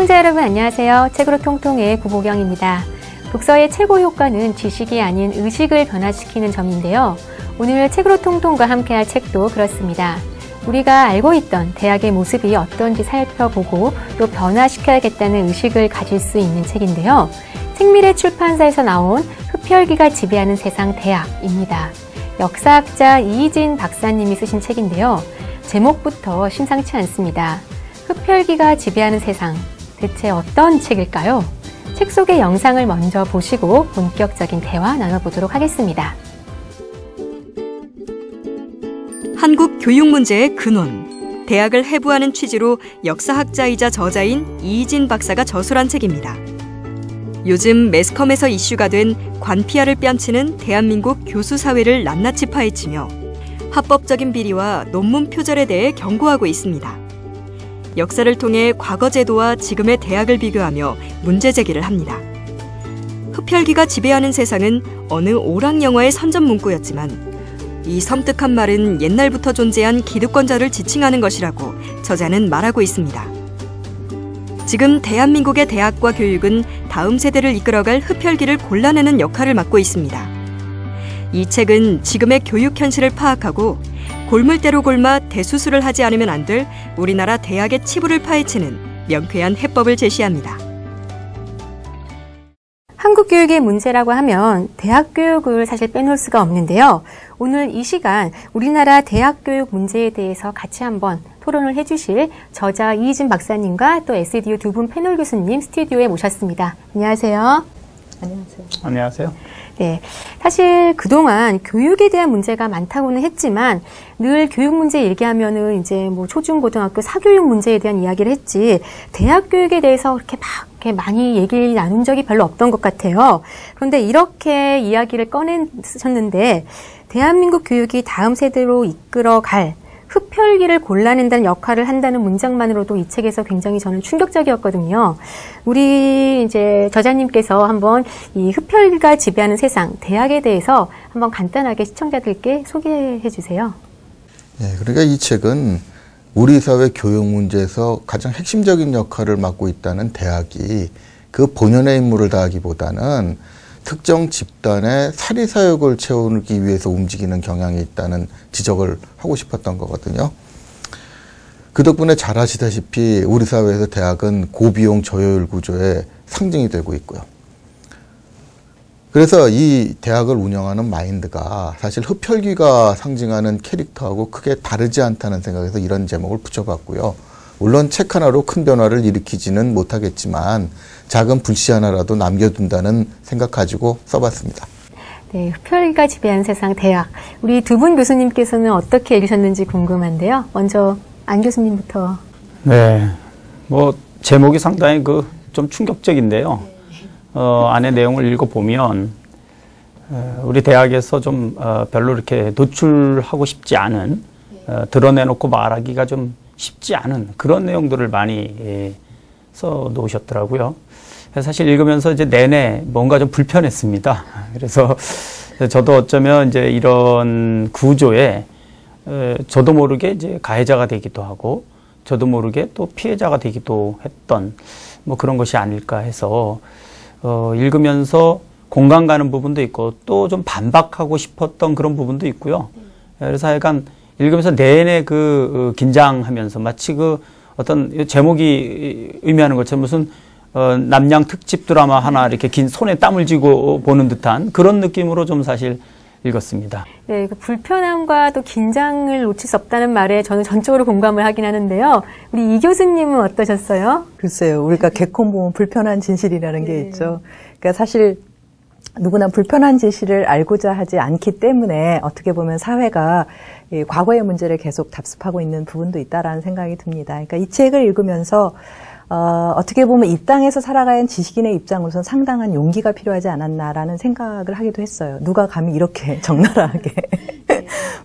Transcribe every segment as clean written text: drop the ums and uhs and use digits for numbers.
시청자 여러분 안녕하세요. 책으로 통통의 구보경입니다. 독서의 최고 효과는 지식이 아닌 의식을 변화시키는 점인데요. 오늘 책으로 통통과 함께할 책도 그렇습니다. 우리가 알고 있던 대학의 모습이 어떤지 살펴보고 또 변화시켜야겠다는 의식을 가질 수 있는 책인데요. 책미래 출판사에서 나온 흡혈귀가 지배하는 세상 대학입니다. 역사학자 이희진 박사님이 쓰신 책인데요. 제목부터 심상치 않습니다. 흡혈귀가 지배하는 세상, 대체 어떤 책일까요? 책 속의 영상을 먼저 보시고 본격적인 대화 나눠보도록 하겠습니다. 한국 교육 문제의 근원, 대학을 해부하는 취지로 역사학자이자 저자인 이희진 박사가 저술한 책입니다. 요즘 매스컴에서 이슈가 된 관피아를 뺨치는 대한민국 교수 사회를 낱낱이 파헤치며 합법적인 비리와 논문 표절에 대해 경고하고 있습니다. 역사를 통해 과거 제도와 지금의 대학을 비교하며 문제 제기를 합니다. 흡혈귀가 지배하는 세상은 어느 오락 영화의 선전 문구였지만 이 섬뜩한 말은 옛날부터 존재한 기득권자를 지칭하는 것이라고 저자는 말하고 있습니다. 지금 대한민국의 대학과 교육은 다음 세대를 이끌어갈 흡혈귀를 골라내는 역할을 맡고 있습니다. 이 책은 지금의 교육 현실을 파악하고 골물대로 골마 대수술을 하지 않으면 안 될 우리나라 대학의 치부를 파헤치는 명쾌한 해법을 제시합니다. 한국 교육의 문제라고 하면 대학 교육을 사실 빼놓을 수가 없는데요. 오늘 이 시간 우리나라 대학 교육 문제에 대해서 같이 한번 토론을 해주실 저자 이희진 박사님과 또 SDU 두 분 패널 교수님 스튜디오에 모셨습니다. 안녕하세요. 안녕하세요. 안녕하세요. 네, 사실 그동안 교육에 대한 문제가 많다고는 했지만 늘 교육 문제 얘기하면은 이제 뭐 초중고등학교 사교육 문제에 대한 이야기를 했지 대학 교육에 대해서 그렇게 막 이렇게 많이 얘기를 나눈 적이 별로 없던 것 같아요. 그런데 이렇게 이야기를 꺼내셨는데 대한민국 교육이 다음 세대로 이끌어갈 흡혈귀를 골라낸다는 역할을 한다는 문장만으로도 이 책에서 굉장히 저는 충격적이었거든요. 우리 이제 저자님께서 한번 이 흡혈귀가 지배하는 세상, 대학에 대해서 한번 간단하게 시청자들께 소개해 주세요. 네, 그러니까 이 책은 우리 사회 교육 문제에서 가장 핵심적인 역할을 맡고 있다는 대학이 그 본연의 임무를 다하기보다는 특정 집단의 사리사욕을 채우기 위해서 움직이는 경향이 있다는 지적을 하고 싶었던 거거든요. 그 덕분에 잘 아시다시피 우리 사회에서 대학은 고비용 저효율 구조의 상징이 되고 있고요. 그래서 이 대학을 운영하는 마인드가 사실 흡혈귀가 상징하는 캐릭터하고 크게 다르지 않다는 생각에서 이런 제목을 붙여봤고요. 물론 책 하나로 큰 변화를 일으키지는 못하겠지만 작은 불씨 하나라도 남겨둔다는 생각 가지고 써봤습니다. 네, 흡혈귀가 지배하는 세상 대학. 우리 두 분 교수님께서는 어떻게 읽으셨는지 궁금한데요. 먼저 안 교수님부터. 네, 뭐 제목이 상당히 좀 충격적인데요. 안에 내용을 읽어보면 우리 대학에서 좀 별로 이렇게 노출하고 싶지 않은 드러내놓고 말하기가 좀 쉽지 않은 그런 내용들을 많이 써 놓으셨더라고요. 사실 읽으면서 이제 내내 뭔가 좀 불편했습니다. 그래서 저도 어쩌면 이제 이런 구조에 저도 모르게 이제 가해자가 되기도 하고 저도 모르게 또 피해자가 되기도 했던 뭐 그런 것이 아닐까 해서 읽으면서 공감 가는 부분도 있고 또 좀 반박하고 싶었던 그런 부분도 있고요. 그래서 약간 읽으면서 내내 긴장하면서 마치 어떤 제목이 의미하는 것처럼 무슨 남양 특집 드라마 하나 이렇게 긴 손에 땀을 쥐고 보는 듯한 그런 느낌으로 좀 사실 읽었습니다. 네, 불편함과 또 긴장을 놓칠 수 없다는 말에 저는 전적으로 공감을 하긴 하는데요. 우리 이 교수님은 어떠셨어요? 글쎄요, 우리가 개콘 보면 불편한 진실이라는 게 있죠. 그러니까 사실 누구나 불편한 진실을 알고자 하지 않기 때문에 어떻게 보면 사회가 과거의 문제를 계속 답습하고 있는 부분도 있다라는 생각이 듭니다. 그러니까 이 책을 읽으면서 어떻게 보면 이 땅에서 살아가는 지식인의 입장으로서는 상당한 용기가 필요하지 않았나라는 생각을 하기도 했어요. 누가 감히 이렇게 적나라하게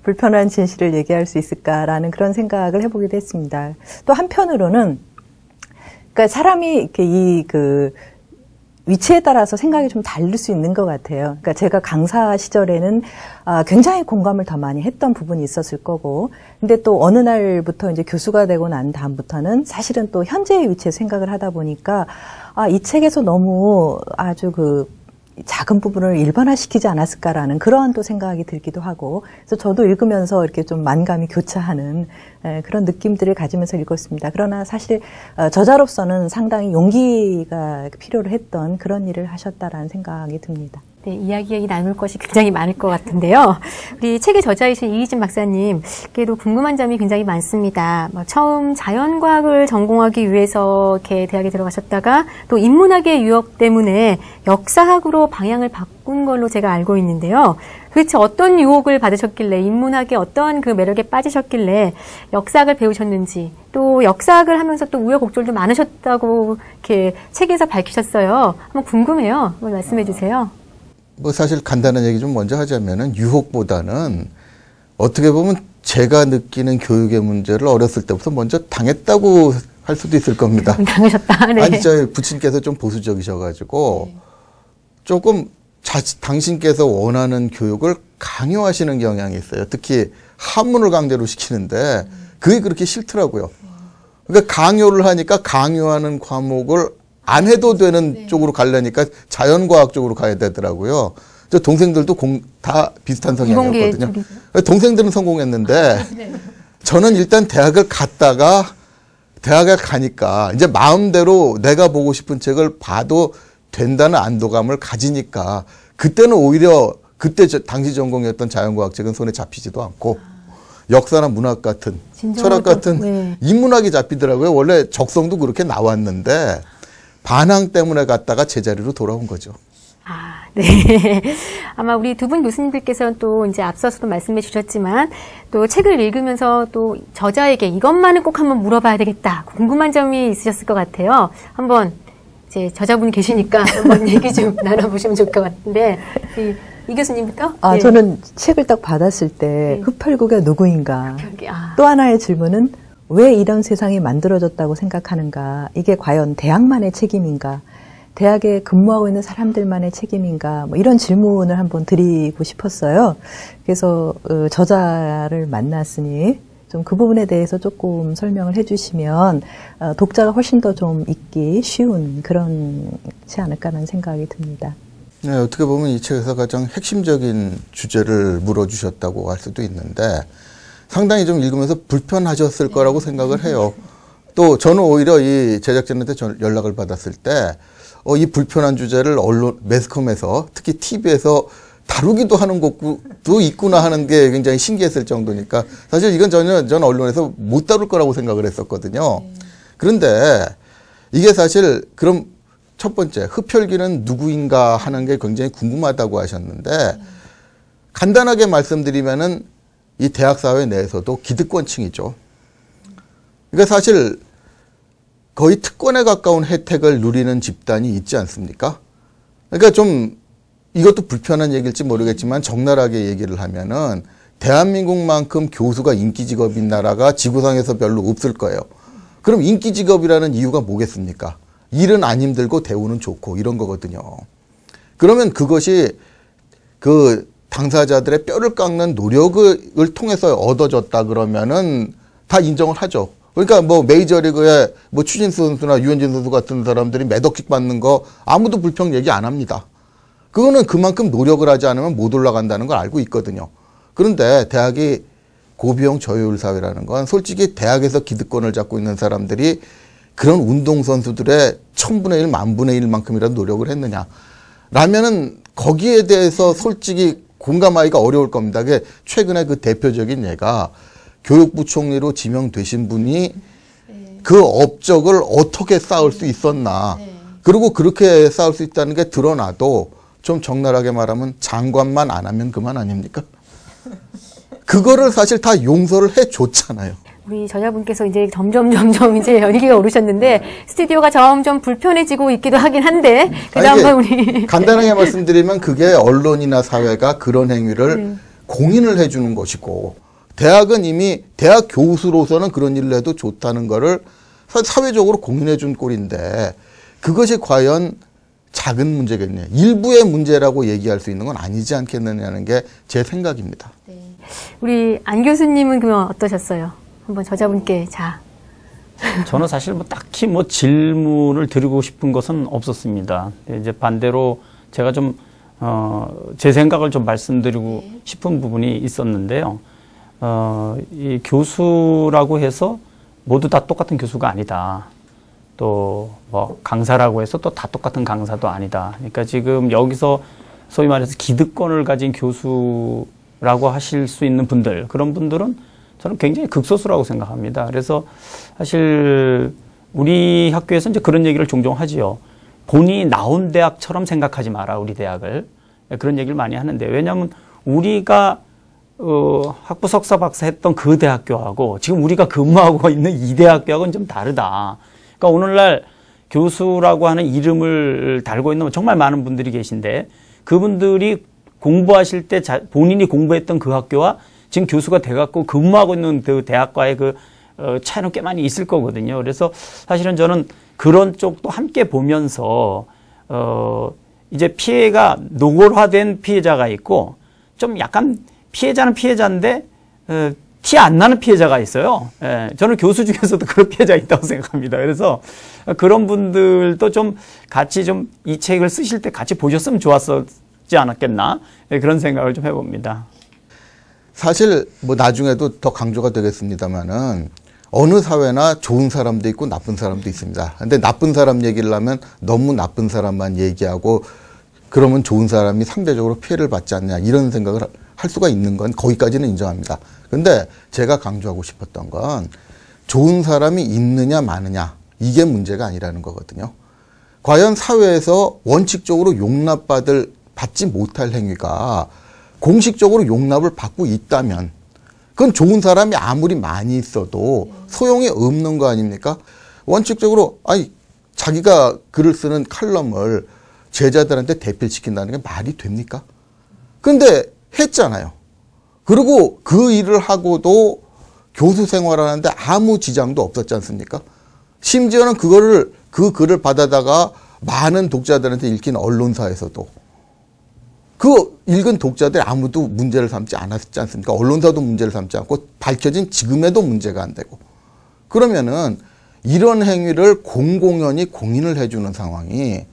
불편한 진실을 얘기할 수 있을까라는 그런 생각을 해보기도 했습니다. 또 한편으로는, 그러니까 사람이 이렇게 위치에 따라서 생각이 좀 다를 수 있는 것 같아요. 그러니까 제가 강사 시절에는 굉장히 공감을 더 많이 했던 부분이 있었을 거고, 근데 또 어느 날부터 이제 교수가 되고 난 다음부터는 사실은 또 현재의 위치에 생각을 하다 보니까 이 책에서 너무 아주 작은 부분을 일반화시키지 않았을까라는 그러한 또 생각이 들기도 하고, 그래서 저도 읽으면서 이렇게 좀 만감이 교차하는 그런 느낌들을 가지면서 읽었습니다. 그러나 사실 저자로서는 상당히 용기가 필요로 했던 그런 일을 하셨다라는 생각이 듭니다. 네, 이야기 나눌 것이 굉장히 많을 것 같은데요. 우리 책의 저자이신 이희진 박사님께도 궁금한 점이 굉장히 많습니다. 처음 자연과학을 전공하기 위해서 이렇게 대학에 들어가셨다가 또 인문학의 유학 때문에 역사학으로 방향을 바꾼 걸로 제가 알고 있는데요. 도대체 어떤 유혹을 받으셨길래, 인문학의 어떤 그 매력에 빠지셨길래 역사학을 배우셨는지, 또 역사학을 하면서 또 우여곡절도 많으셨다고 이렇게 책에서 밝히셨어요. 한번 궁금해요. 한번 말씀해 주세요. 뭐 사실 간단한 얘기 좀 먼저 하자면은 유혹보다는 어떻게 보면 제가 느끼는 교육의 문제를 어렸을 때부터 먼저 당했다고 할 수도 있을 겁니다. 당하셨다. 네. 아니, 저희 부친께서 좀 보수적이셔가지고 조금 당신께서 원하는 교육을 강요하시는 경향이 있어요. 특히 한문을 강제로 시키는데 그게 그렇게 싫더라고요. 그러니까 강요를 하니까 강요하는 과목을 안 해도 되는 쪽으로 가려니까 자연과학 쪽으로 가야 되더라고요. 저 동생들도 다 비슷한 성향이었거든요. 동생들은 성공했는데 저는 일단 대학을 가니까 이제 마음대로 내가 보고 싶은 책을 봐도 된다는 안도감을 가지니까 그때는 오히려 그때 당시 전공이었던 자연과학 책은 손에 잡히지도 않고 역사나 문학 같은 철학 같은 인문학이 잡히더라고요. 원래 적성도 그렇게 나왔는데 반항 때문에 갔다가 제자리로 돌아온 거죠. 네. 아마 우리 두 분 교수님들께서는 또 이제 앞서서도 말씀해 주셨지만 또 책을 읽으면서 또 저자에게 이것만은 꼭 한번 물어봐야 되겠다. 궁금한 점이 있으셨을 것 같아요. 한번 이제 저자분이 계시니까 한번 얘기 좀 나눠보시면 좋을 것 같은데 이 교수님부터? 네. 저는 책을 딱 받았을 때 흡혈구가 누구인가. 또 하나의 질문은 왜 이런 세상이 만들어졌다고 생각하는가? 이게 과연 대학만의 책임인가? 대학에 근무하고 있는 사람들만의 책임인가? 뭐 이런 질문을 한번 드리고 싶었어요. 그래서 저자를 만났으니 좀 그 부분에 대해서 조금 설명을 해주시면 독자가 훨씬 더 좀 읽기 쉬운 그런지 않을까라는 생각이 듭니다. 네, 어떻게 보면 이 책에서 가장 핵심적인 주제를 물어주셨다고 할 수도 있는데 상당히 좀 읽으면서 불편하셨을 거라고 생각을 해요. 또 저는 오히려 이 제작진한테 연락을 받았을 때 이 불편한 주제를 매스컴에서 특히 TV에서 다루기도 하는 것도 있구나 하는 게 굉장히 신기했을 정도니까 사실 이건 전 언론에서 못 다룰 거라고 생각을 했었거든요. 그런데 이게 사실 그럼 첫 번째 흡혈귀는 누구인가 하는 게 굉장히 궁금하다고 하셨는데 간단하게 말씀드리면은 이 대학 사회 내에서도 기득권층이죠. 그러니까 사실 거의 특권에 가까운 혜택을 누리는 집단이 있지 않습니까? 그러니까 좀 이것도 불편한 얘기일지 모르겠지만 적나라하게 얘기를 하면은 대한민국만큼 교수가 인기 직업인 나라가 지구상에서 별로 없을 거예요. 그럼 인기 직업이라는 이유가 뭐겠습니까? 일은 안 힘들고 대우는 좋고 이런 거거든요. 그러면 그것이 그 당사자들의 뼈를 깎는 노력을 통해서 얻어졌다 그러면은 다 인정을 하죠. 그러니까 뭐 메이저리그에 뭐 추신수 선수나 유현진 선수 같은 사람들이 몇 억씩 받는 거 아무도 불평 얘기 안 합니다. 그거는 그만큼 노력을 하지 않으면 못 올라간다는 걸 알고 있거든요. 그런데 대학이 고비용 저효율 사회라는 건 솔직히 대학에서 기득권을 잡고 있는 사람들이 그런 운동선수들의 1000분의 1, 10,000분의 1만큼이라도 노력을 했느냐. 라면은 거기에 대해서 솔직히 공감하기가 어려울 겁니다. 그게 최근에 그 대표적인 예가 교육부 총리로 지명되신 분이 그 업적을 어떻게 쌓을 수 있었나. 그리고 그렇게 쌓을 수 있다는 게 드러나도 좀 적나라하게 말하면 장관만 안 하면 그만 아닙니까? 그거를 사실 다 용서를 해줬잖아요. 우리 저자분께서 이제 점점 이제 열기가 오르셨는데 스튜디오가 점점 불편해지고 있기도 하긴 한데 그다음에 우리 간단하게 말씀드리면 그게 언론이나 사회가 그런 행위를 공인을 해주는 것이고 대학은 이미 대학 교수로서는 그런 일을 해도 좋다는 거를 사회적으로 공인해 준 꼴인데 그것이 과연 작은 문제겠냐. 일부의 문제라고 얘기할 수 있는 건 아니지 않겠느냐는 게 제 생각입니다. 우리 안 교수님은 그러면 어떠셨어요? 한번 저자분께 저는 사실 뭐 딱히 뭐 질문을 드리고 싶은 것은 없었습니다. 이제 반대로 제가 좀 제 생각을 좀 말씀드리고 싶은 부분이 있었는데요. 이 교수라고 해서 모두 다 똑같은 교수가 아니다. 또 뭐 강사라고 해서 또 다 똑같은 강사도 아니다. 그러니까 지금 여기서 소위 말해서 기득권을 가진 교수라고 하실 수 있는 분들, 그런 분들은 저는 굉장히 극소수라고 생각합니다. 그래서 사실 우리 학교에서 이제 그런 얘기를 종종 하지요. 본인이 나온 대학처럼 생각하지 마라, 우리 대학을. 그런 얘기를 많이 하는데, 왜냐하면 우리가 학부 석사 박사 했던 그 대학교하고 지금 우리가 근무하고 있는 이 대학교하고는 좀 다르다. 그러니까 오늘날 교수라고 하는 이름을 달고 있는 정말 많은 분들이 계신데, 그분들이 공부하실 때 본인이 공부했던 그 학교와 지금 교수가 돼갖고 근무하고 있는 그 대학과의 그 차이는 꽤 많이 있을 거거든요. 그래서 사실은 저는 그런 쪽도 함께 보면서 이제 피해가 노골화된 피해자가 있고, 좀 약간 피해자는 피해자인데 티 안 나는 피해자가 있어요. 예, 저는 교수 중에서도 그런 피해자가 있다고 생각합니다. 그래서 그런 분들도 좀 같이 좀 이 책을 쓰실 때 같이 보셨으면 좋았었지 않았겠나, 예, 그런 생각을 좀 해봅니다. 사실 뭐 나중에도 더 강조가 되겠습니다만은 어느 사회나 좋은 사람도 있고 나쁜 사람도 있습니다. 근데 나쁜 사람 얘기를 하면 너무 나쁜 사람만 얘기하고 그러면 좋은 사람이 상대적으로 피해를 받지 않냐, 이런 생각을 할 수가 있는 건 거기까지는 인정합니다. 근데 제가 강조하고 싶었던 건 좋은 사람이 있느냐 마느냐, 이게 문제가 아니라는 거거든요. 과연 사회에서 원칙적으로 받지 못할 행위가 공식적으로 용납을 받고 있다면 그건 좋은 사람이 아무리 많이 있어도 소용이 없는 거 아닙니까? 원칙적으로 자기가 글을 쓰는 칼럼을 제자들한테 대필시킨다는 게 말이 됩니까? 근데 했잖아요. 그리고 그 일을 하고도 교수 생활하는데 아무 지장도 없었지 않습니까? 심지어는 그 글을 받아다가 많은 독자들한테 읽힌 언론사에서도 그 읽은 독자들이 아무도 문제를 삼지 않았지 않습니까? 언론사도 문제를 삼지 않고 밝혀진 지금에도 문제가 안 되고. 그러면은 이런 행위를 공공연히 공인을 해주는 상황이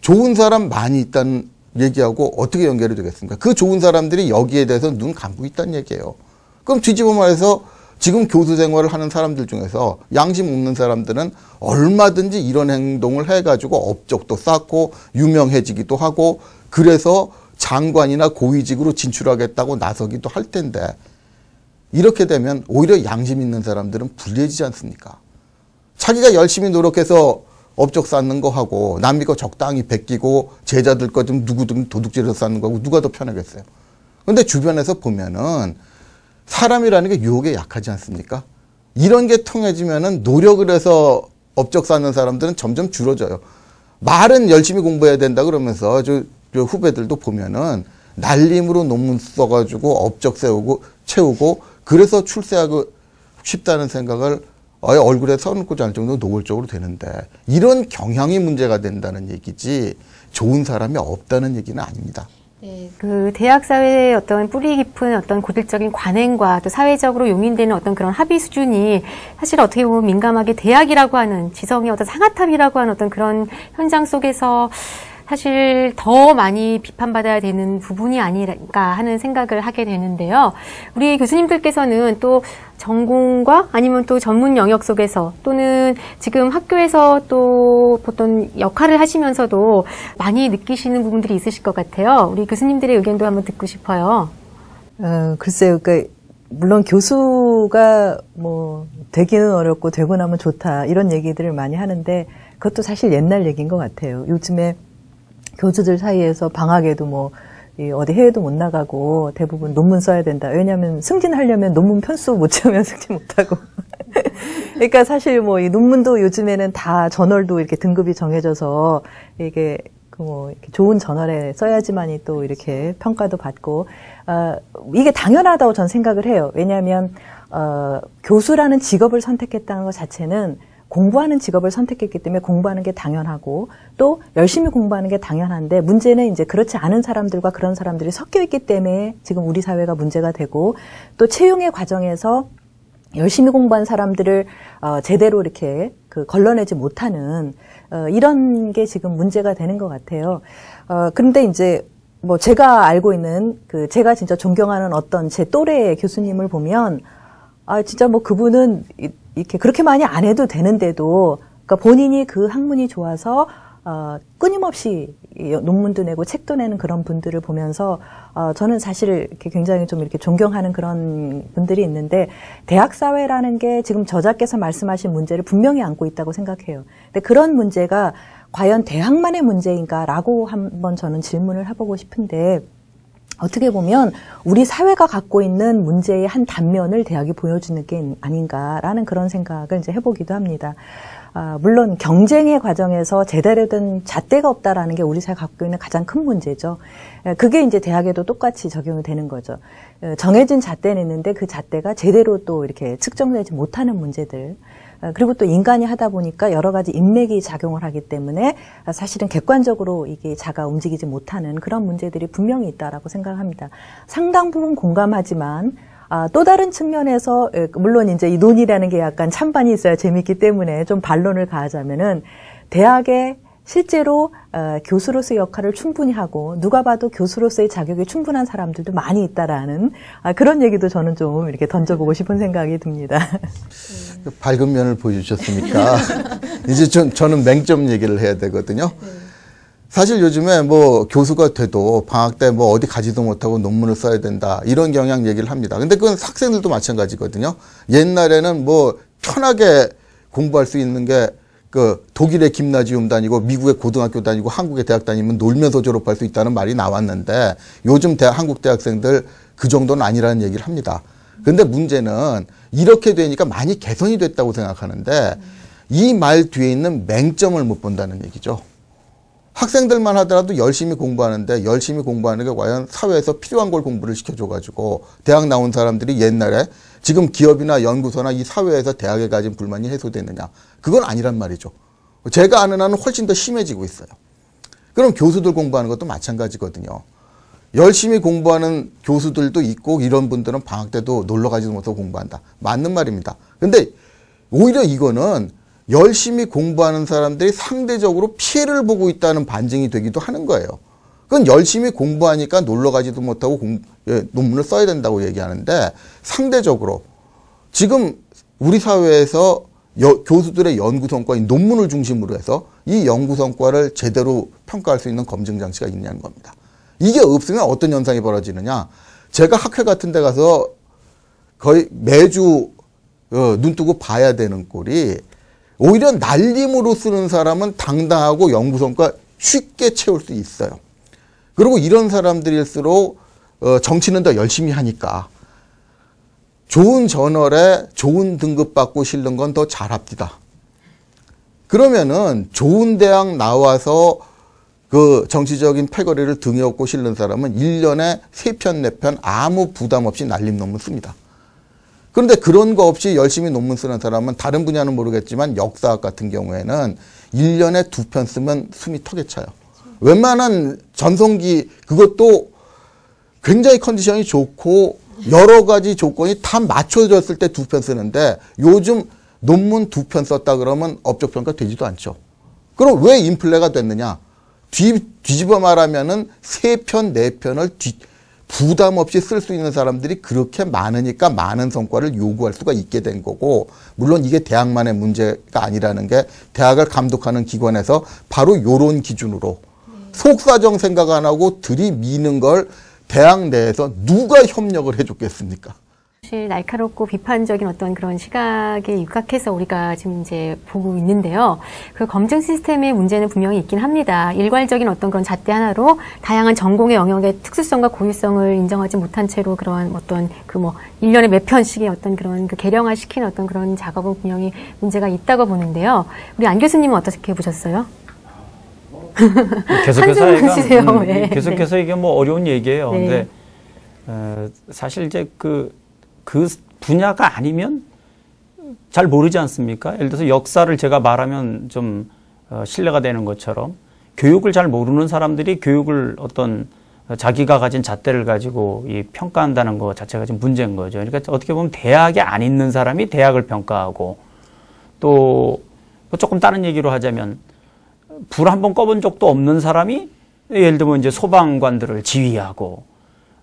좋은 사람 많이 있다는 얘기하고 어떻게 연결이 되겠습니까? 그 좋은 사람들이 여기에 대해서 눈 감고 있다는 얘기예요. 그럼 뒤집어 말해서 지금 교수 생활을 하는 사람들 중에서 양심 없는 사람들은 얼마든지 이런 행동을 해가지고 업적도 쌓고 유명해지기도 하고, 그래서 장관이나 고위직으로 진출하겠다고 나서기도 할 텐데, 이렇게 되면 오히려 양심 있는 사람들은 불리해지지 않습니까? 자기가 열심히 노력해서 업적 쌓는 거 하고 남이 거 적당히 베끼고 제자들 거 좀 누구든 도둑질해서 쌓는 거하고 누가 더 편하겠어요? 근데 주변에서 보면은 사람이라는 게 유혹에 약하지 않습니까? 이런 게 통해지면은 노력을 해서 업적 쌓는 사람들은 점점 줄어져요. 말은 열심히 공부해야 된다 그러면서 저 후배들도 보면은 날림으로 논문 써가지고 업적 채우고 그래서 출세하고 싶다는 생각을 얼굴에 써놓고자 할 정도로 노골적으로 되는데, 이런 경향이 문제가 된다는 얘기지 좋은 사람이 없다는 얘기는 아닙니다. 네, 그 대학 사회의 어떤 뿌리 깊은 어떤 고질적인 관행과 또 사회적으로 용인되는 어떤 그런 합의 수준이 사실 어떻게 보면 민감하게 대학이라고 하는 지성의 어떤 상아탑이라고 하는 어떤 그런 현장 속에서 사실 더 많이 비판받아야 되는 부분이 아닐까 하는 생각을 하게 되는데요. 우리 교수님들께서는 또 전공과 아니면 또 전문 영역 속에서 또는 지금 학교에서 또 어떤 역할을 하시면서도 많이 느끼시는 부분들이 있으실 것 같아요. 우리 교수님들의 의견도 한번 듣고 싶어요. 글쎄요. 그러니까 물론 교수가 뭐 되기는 어렵고 되고 나면 좋다, 이런 얘기들을 많이 하는데 그것도 사실 옛날 얘기인 것 같아요. 요즘에 교수들 사이에서 방학에도 뭐 어디 해외도 못 나가고 대부분 논문 써야 된다. 왜냐하면 승진하려면 논문 편수 못 채우면 승진 못하고. 그러니까 사실 뭐 이 논문도 요즘에는 다 저널도 이렇게 등급이 정해져서 이게 이렇게 좋은 저널에 써야지만이 또 이렇게 평가도 받고, 이게 당연하다고 전 생각을 해요. 왜냐하면 교수라는 직업을 선택했다는 것 자체는 공부하는 직업을 선택했기 때문에 공부하는 게 당연하고 또 열심히 공부하는 게 당연한데 문제는 이제 그렇지 않은 사람들과 그런 사람들이 섞여 있기 때문에 지금 우리 사회가 문제가 되고 또 채용의 과정에서 열심히 공부한 사람들을 제대로 이렇게 걸러내지 못하는 이런 게 지금 문제가 되는 것 같아요. 그런데 이제 뭐 제가 알고 있는 제가 진짜 존경하는 어떤 제 또래의 교수님을 보면 진짜 뭐 그분은 이렇게 그렇게 많이 안 해도 되는데도 그러니까 본인이 그 학문이 좋아서 끊임없이 논문도 내고 책도 내는 그런 분들을 보면서 저는 사실 이렇게 굉장히 좀 이렇게 존경하는 그런 분들이 있는데 대학 사회라는 게 지금 저자께서 말씀하신 문제를 분명히 안고 있다고 생각해요. 근데 그런 문제가 과연 대학만의 문제인가라고 한번 저는 질문을 해보고 싶은데 어떻게 보면 우리 사회가 갖고 있는 문제의 한 단면을 대학이 보여주는 게 아닌가라는 그런 생각을 이제 해보기도 합니다. 물론 경쟁의 과정에서 제대로 된 잣대가 없다라는 게 우리 사회가 갖고 있는 가장 큰 문제죠. 그게 이제 대학에도 똑같이 적용이 되는 거죠. 정해진 잣대는 있는데 그 잣대가 제대로 또 이렇게 측정되지 못하는 문제들. 그리고 또 인간이 하다 보니까 여러 가지 인맥이 작용을 하기 때문에 사실은 객관적으로 이게 자가 움직이지 못하는 그런 문제들이 분명히 있다라고 생각합니다. 상당 부분 공감하지만 또 다른 측면에서 물론 이제 이 논의라는 게 약간 찬반이 있어야 재밌기 때문에 좀 반론을 가하자면은 대학에 실제로 교수로서의 역할을 충분히 하고 누가 봐도 교수로서의 자격이 충분한 사람들도 많이 있다라는 그런 얘기도 저는 좀 이렇게 던져보고 싶은 생각이 듭니다. 밝은 면을 보여주셨으니까 이제 저는 맹점 얘기를 해야 되거든요. 사실 요즘에 뭐 교수가 돼도 방학 때 뭐 어디 가지도 못하고 논문을 써야 된다 이런 경향 얘기를 합니다. 근데 그건 학생들도 마찬가지거든요. 옛날에는 뭐 편하게 공부할 수 있는 게 독일의 김나지움 다니고 미국의 고등학교 다니고 한국의 대학 다니면 놀면서 졸업할 수 있다는 말이 나왔는데 요즘 한국 대학생들 그 정도는 아니라는 얘기를 합니다. 근데 문제는 이렇게 되니까 많이 개선이 됐다고 생각하는데 이 말 뒤에 있는 맹점을 못 본다는 얘기죠. 학생들만 하더라도 열심히 공부하는데 열심히 공부하는 게 과연 사회에서 필요한 걸 공부를 시켜줘가지고 대학 나온 사람들이 옛날에 지금 기업이나 연구소나 이 사회에서 대학에 가진 불만이 해소되느냐. 그건 아니란 말이죠. 제가 아는 한은 훨씬 더 심해지고 있어요. 그럼 교수들 공부하는 것도 마찬가지거든요. 열심히 공부하는 교수들도 있고 이런 분들은 방학 때도 놀러 가지도 못하고 공부한다. 맞는 말입니다. 근데 오히려 이거는 열심히 공부하는 사람들이 상대적으로 피해를 보고 있다는 반증이 되기도 하는 거예요. 그건 열심히 공부하니까 놀러 가지도 못하고 논문을 써야 된다고 얘기하는데 상대적으로 지금 우리 사회에서 교수들의 연구 성과인 논문을 중심으로 해서 이 연구 성과를 제대로 평가할 수 있는 검증 장치가 있냐는 겁니다. 이게 없으면 어떤 현상이 벌어지느냐. 제가 학회 같은 데 가서 거의 매주 눈 뜨고 봐야 되는 꼴이 오히려 날림으로 쓰는 사람은 당당하고 연구 성과 쉽게 채울 수 있어요. 그리고 이런 사람들일수록 정치는 더 열심히 하니까 좋은 저널에 좋은 등급 받고 실는 건 더 잘합니다. 그러면은 좋은 대학 나와서 그 정치적인 패거리를 등에 업고 실는 사람은 1년에 3편, 4편 아무 부담 없이 날림 논문 씁니다. 그런데 그런 거 없이 열심히 논문 쓰는 사람은 다른 분야는 모르겠지만 역사학 같은 경우에는 1년에 2편 쓰면 숨이 턱에 차요. 웬만한 전성기 그것도 굉장히 컨디션이 좋고 여러 가지 조건이 다 맞춰졌을 때 2편 쓰는데 요즘 논문 2편 썼다 그러면 업적평가 되지도 않죠. 그럼 왜 인플레가 됐느냐? 뒤집어 말하면은 3편, 4편을 부담 없이 쓸 수 있는 사람들이 그렇게 많으니까 많은 성과를 요구할 수가 있게 된 거고 물론 이게 대학만의 문제가 아니라는 게 대학을 감독하는 기관에서 바로 요런 기준으로 속사정 생각 안 하고 들이미는 걸 대학 내에서 누가 협력을 해줬겠습니까? 사실 날카롭고 비판적인 어떤 그런 시각에 육각해서 우리가 지금 이제 보고 있는데요. 그 검증 시스템의 문제는 분명히 있긴 합니다. 일괄적인 어떤 그런 잣대 하나로 다양한 전공의 영역의 특수성과 고유성을 인정하지 못한 채로 그런 어떤 1년에 몇 편씩의 어떤 그런 개량화시키는 어떤 그런 작업은 분명히 문제가 있다고 보는데요. 우리 안 교수님은 어떻게 보셨어요? 계속해서 이게 뭐 어려운 얘기예요. 네. 근데 사실 이제 그 분야가 아니면 잘 모르지 않습니까? 예를 들어서 역사를 제가 말하면 좀 신뢰가 되는 것처럼 교육을 잘 모르는 사람들이 교육을 어떤 자기가 가진 잣대를 가지고 이 평가한다는 것 자체가 좀 문제인 거죠. 그러니까 어떻게 보면 대학에 안 있는 사람이 대학을 평가하고 또 조금 다른 얘기로 하자면 불 한 번 꺼본 적도 없는 사람이 예를 들면 이제 소방관들을 지휘하고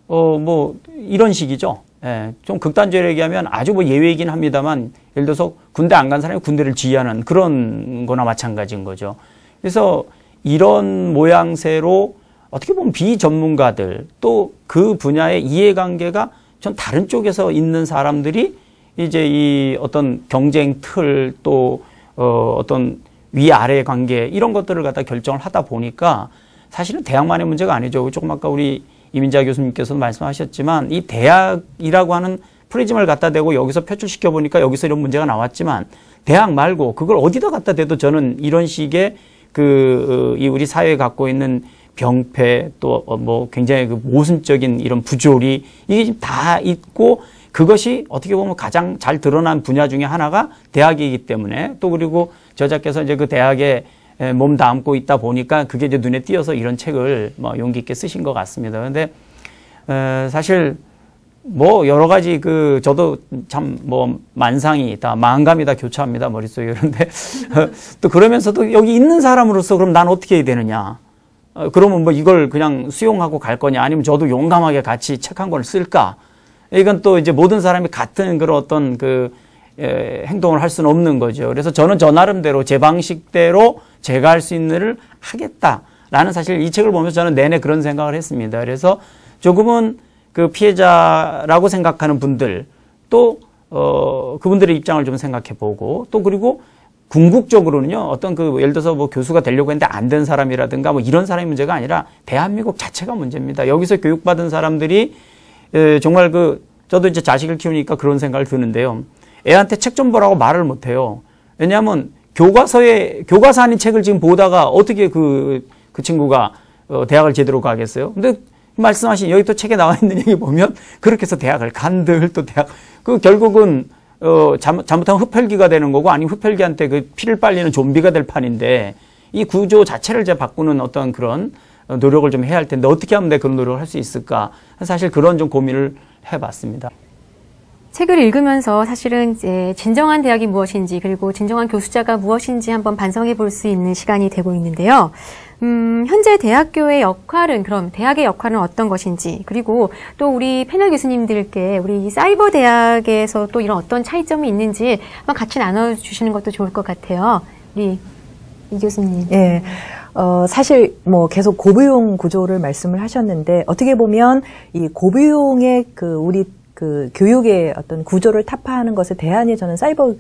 뭐 이런 식이죠. 예, 좀 극단적으로 얘기하면 아주 뭐 예외이긴 합니다만 예를 들어서 군대 안 간 사람이 군대를 지휘하는 그런 거나 마찬가지인 거죠. 그래서 이런 모양새로 어떻게 보면 비전문가들 또 그 분야의 이해관계가 전 다른 쪽에서 있는 사람들이 이제 이 어떤 경쟁 틀 또 어떤 위아래 관계 이런 것들을 갖다 결정을 하다 보니까 사실은 대학만의 문제가 아니죠. 조금 아까 우리 이민자 교수님께서도 말씀하셨지만 이 대학이라고 하는 프리즘을 갖다 대고 여기서 표출시켜 보니까 여기서 이런 문제가 나왔지만 대학 말고 그걸 어디다 갖다 대도 저는 이런 식의 이 우리 사회에 갖고 있는 병폐 또 뭐 굉장히 그 모순적인 이런 부조리 이게 지금 다 있고 그것이 어떻게 보면 가장 잘 드러난 분야 중에 하나가 대학이기 때문에 또 그리고 저자께서 이제 그 대학에 몸 담고 있다 보니까 그게 이제 눈에 띄어서 이런 책을 뭐 용기 있게 쓰신 것 같습니다. 그런데 사실 뭐 여러 가지 저도 참 뭐 만상이 다 만감이 다 교차합니다 머릿속에. 그런데 또 그러면서도 여기 있는 사람으로서 그럼 난 어떻게 해야 되느냐? 그러면 뭐 이걸 그냥 수용하고 갈 거냐? 아니면 저도 용감하게 같이 책 한 권을 쓸까? 이건 또 이제 모든 사람이 같은 그런 어떤 행동을 할 수는 없는 거죠. 그래서 저는 저 나름대로 제 방식대로 제가 할 수 있는 일을 하겠다라는 사실 이 책을 보면서 저는 내내 그런 생각을 했습니다. 그래서 조금은 그 피해자라고 생각하는 분들 또 그분들의 입장을 좀 생각해 보고 또 그리고 궁극적으로는요 어떤 예를 들어서 뭐 교수가 되려고 했는데 안 된 사람이라든가 뭐 이런 사람의 문제가 아니라 대한민국 자체가 문제입니다. 여기서 교육받은 사람들이 정말 저도 이제 자식을 키우니까 그런 생각을 드는데요. 애한테 책 좀 보라고 말을 못 해요. 왜냐하면 교과서 아닌 책을 지금 보다가 어떻게 그 친구가 대학을 제대로 가겠어요? 근데 말씀하신 여기 또 책에 나와 있는 얘기 보면 그렇게 해서 대학을 간들 또 대학 결국은 잘못하면 흡혈귀가 되는 거고 아니면 흡혈귀한테 그 피를 빨리는 좀비가 될 판인데 이 구조 자체를 이제 바꾸는 어떤 그런 노력을 좀 해야 할 텐데 어떻게 하면 내가 그런 노력을 할 수 있을까? 사실 그런 좀 고민을 해봤습니다. 책을 읽으면서 사실은 이제 진정한 대학이 무엇인지 그리고 진정한 교수자가 무엇인지 한번 반성해 볼 수 있는 시간이 되고 있는데요. 현재 대학교의 역할은 그럼 대학의 역할은 어떤 것인지 그리고 또 우리 패널 교수님들께 우리 사이버 대학에서 또 이런 어떤 차이점이 있는지 한번 같이 나눠주시는 것도 좋을 것 같아요. 우리 이 교수님. 예. 사실 뭐 계속 고비용 구조를 말씀을 하셨는데 어떻게 보면 이 고비용의 우리 교육의 어떤 구조를 타파하는 것의 대안이 저는 사이버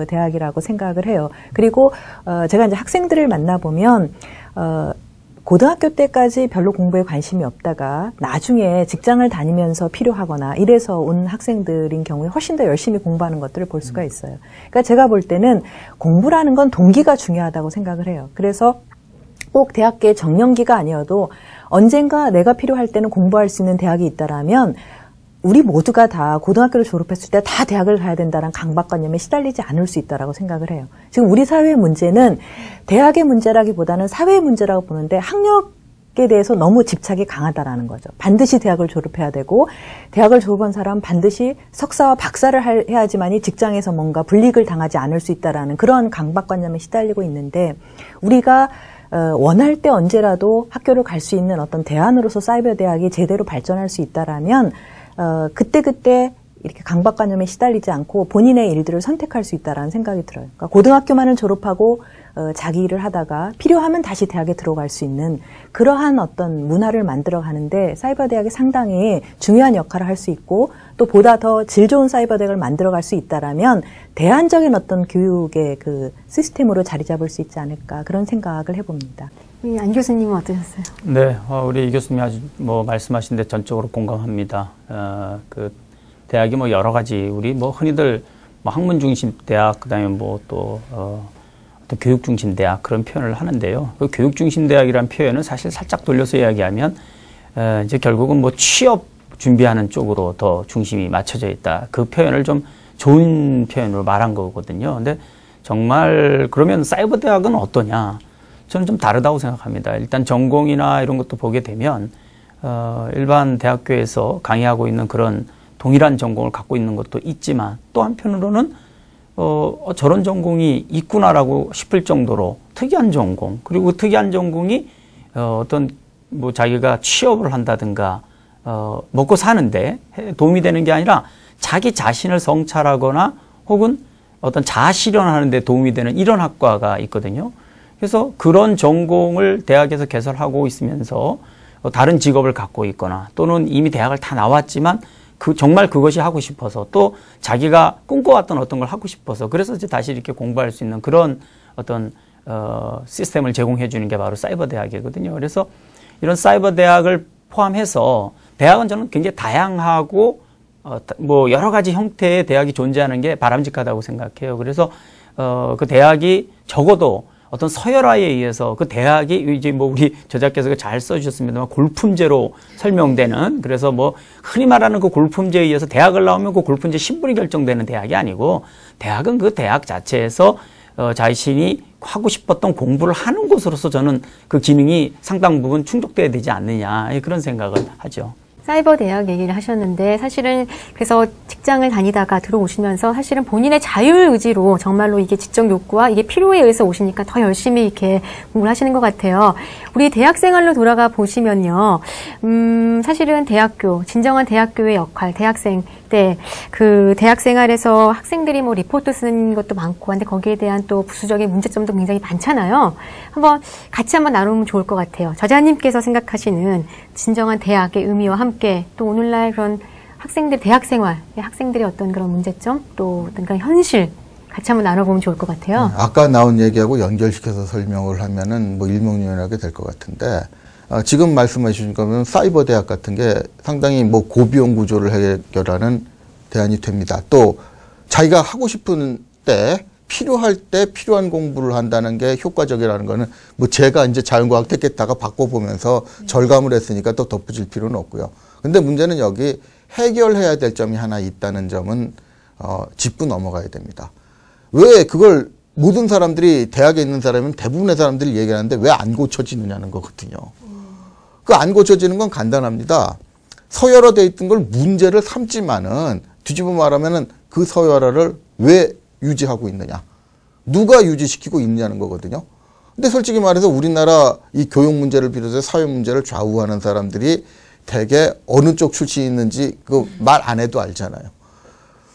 대학이라고 생각을 해요. 그리고 제가 이제 학생들을 만나보면 고등학교 때까지 별로 공부에 관심이 없다가 나중에 직장을 다니면서 필요하거나 이래서 온 학생들인 경우에 훨씬 더 열심히 공부하는 것들을 볼 수가 있어요. 그러니까 제가 볼 때는 공부라는 건 동기가 중요하다고 생각을 해요. 그래서 꼭 대학교의 정년기가 아니어도 언젠가 내가 필요할 때는 공부할 수 있는 대학이 있다라면 우리 모두가 다 고등학교를 졸업했을 때 다 대학을 가야 된다는 강박관념에 시달리지 않을 수 있다라고 생각을 해요. 지금 우리 사회의 문제는 대학의 문제라기보다는 사회의 문제라고 보는데 학력에 대해서 너무 집착이 강하다라는 거죠. 반드시 대학을 졸업해야 되고 대학을 졸업한 사람은 반드시 석사와 박사를 해야지만이 직장에서 뭔가 불이익을 당하지 않을 수 있다라는 그런 강박관념에 시달리고 있는데 우리가 원할 때 언제라도 학교를 갈 수 있는 어떤 대안으로서 사이버 대학이 제대로 발전할 수 있다라면 그때그때 이렇게 강박관념에 시달리지 않고 본인의 일들을 선택할 수 있다라는 생각이 들어요. 그러니까 고등학교만을 졸업하고 자기 일을 하다가 필요하면 다시 대학에 들어갈 수 있는 그러한 어떤 문화를 만들어 가는데 사이버 대학이 상당히 중요한 역할을 할 수 있고 또 보다 더 질 좋은 사이버 대학을 만들어 갈 수 있다라면 대안적인 어떤 교육의 시스템으로 자리 잡을 수 있지 않을까 그런 생각을 해봅니다. 안 교수님은 어떠셨어요? 네, 우리 이 교수님이 아주 말씀하신 데 전적으로 공감합니다. 대학이 여러 가지 우리 흔히들 학문 중심 대학 그다음에 또 어떤 교육 중심 대학 그런 표현을 하는데요. 그 교육 중심 대학이라는 표현은 사실 살짝 돌려서 이야기하면 이제 결국은 취업 준비하는 쪽으로 더 중심이 맞춰져 있다. 그 표현을 좀 좋은 표현으로 말한 거거든요. 근데 정말 그러면 사이버 대학은 어떠냐? 저는 좀 다르다고 생각합니다. 일단 전공이나 이런 것도 보게 되면 일반 대학교에서 강의하고 있는 그런 동일한 전공을 갖고 있는 것도 있지만 또 한편으로는 저런 전공이 있구나라고 싶을 정도로 특이한 전공, 그리고 그 특이한 전공이 어떤 뭐 자기가 취업을 한다든가 먹고 사는데 도움이 되는 게 아니라 자기 자신을 성찰하거나 혹은 어떤 자아 실현하는 데 도움이 되는 이런 학과가 있거든요. 그래서 그런 전공을 대학에서 개설하고 있으면서 다른 직업을 갖고 있거나 또는 이미 대학을 다 나왔지만 정말 그것이 하고 싶어서 또 자기가 꿈꿔왔던 어떤 걸 하고 싶어서 그래서 이제 다시 이렇게 공부할 수 있는 그런 어떤 시스템을 제공해 주는 게 바로 사이버 대학이거든요. 그래서 이런 사이버 대학을 포함해서 대학은 저는 굉장히 다양하고 뭐 여러 가지 형태의 대학이 존재하는 게 바람직하다고 생각해요. 그래서 그 대학이 적어도 어떤 서열화에 의해서 그 대학이 이제 뭐 우리 저자께서 잘 써주셨습니다만 골품제로 설명되는, 그래서 뭐 흔히 말하는 그 골품제에 의해서 대학을 나오면 그 골품제 신분이 결정되는 대학이 아니고 대학은 그 대학 자체에서 자신이 하고 싶었던 공부를 하는 곳으로서 저는 그 기능이 상당 부분 충족돼야 되지 않느냐 그런 생각을 하죠. 사이버 대학 얘기를 하셨는데 사실은 그래서 직장을 다니다가 들어오시면서 사실은 본인의 자율 의지로 정말로 이게 지적 욕구와 이게 필요에 의해서 오시니까 더 열심히 이렇게 공부를 하시는 것 같아요. 우리 대학 생활로 돌아가 보시면요. 사실은 대학교, 진정한 대학교의 역할, 대학생 때 그 대학 생활에서 학생들이 뭐 리포트 쓰는 것도 많고 한데 거기에 대한 또 부수적인 문제점도 굉장히 많잖아요. 같이 한번 나누면 좋을 것 같아요. 저자님께서 생각하시는 진정한 대학의 의미와 함께 또 오늘날 그런 학생들 대학 생활, 학생들의 어떤 그런 문제점 또 어떤 그런 현실 같이 한번 나눠보면 좋을 것 같아요. 아까 나온 얘기하고 연결시켜서 설명을 하면은 뭐 일목요연하게 될 것 같은데 지금 말씀해 주신 거면 사이버 대학 같은 게 상당히 뭐 고비용 구조를 해결하는 대안이 됩니다. 또 자기가 하고 싶은 때 필요할 때 필요한 공부를 한다는 게 효과적이라는 거는 뭐 제가 이제 자연과학 택했다가 바꿔보면서 절감을 했으니까 또 덧붙일 필요는 없고요. 근데 문제는 여기 해결해야 될 점이 하나 있다는 점은 짚고 넘어가야 됩니다. 왜 그걸 모든 사람들이 대학에 있는 사람은 대부분의 사람들이 얘기하는데 왜 안 고쳐지느냐는 거거든요. 그 안 고쳐지는 건 간단합니다. 서열화되어 있던 걸 문제를 삼지만은 뒤집어 말하면은 그 서열화를 왜 유지하고 있느냐, 누가 유지시키고 있느냐는 거거든요. 근데 솔직히 말해서 우리나라 이 교육 문제를 비롯해서 사회 문제를 좌우하는 사람들이 대개 어느 쪽 출신이 있는지 그 말 안 해도 알잖아요.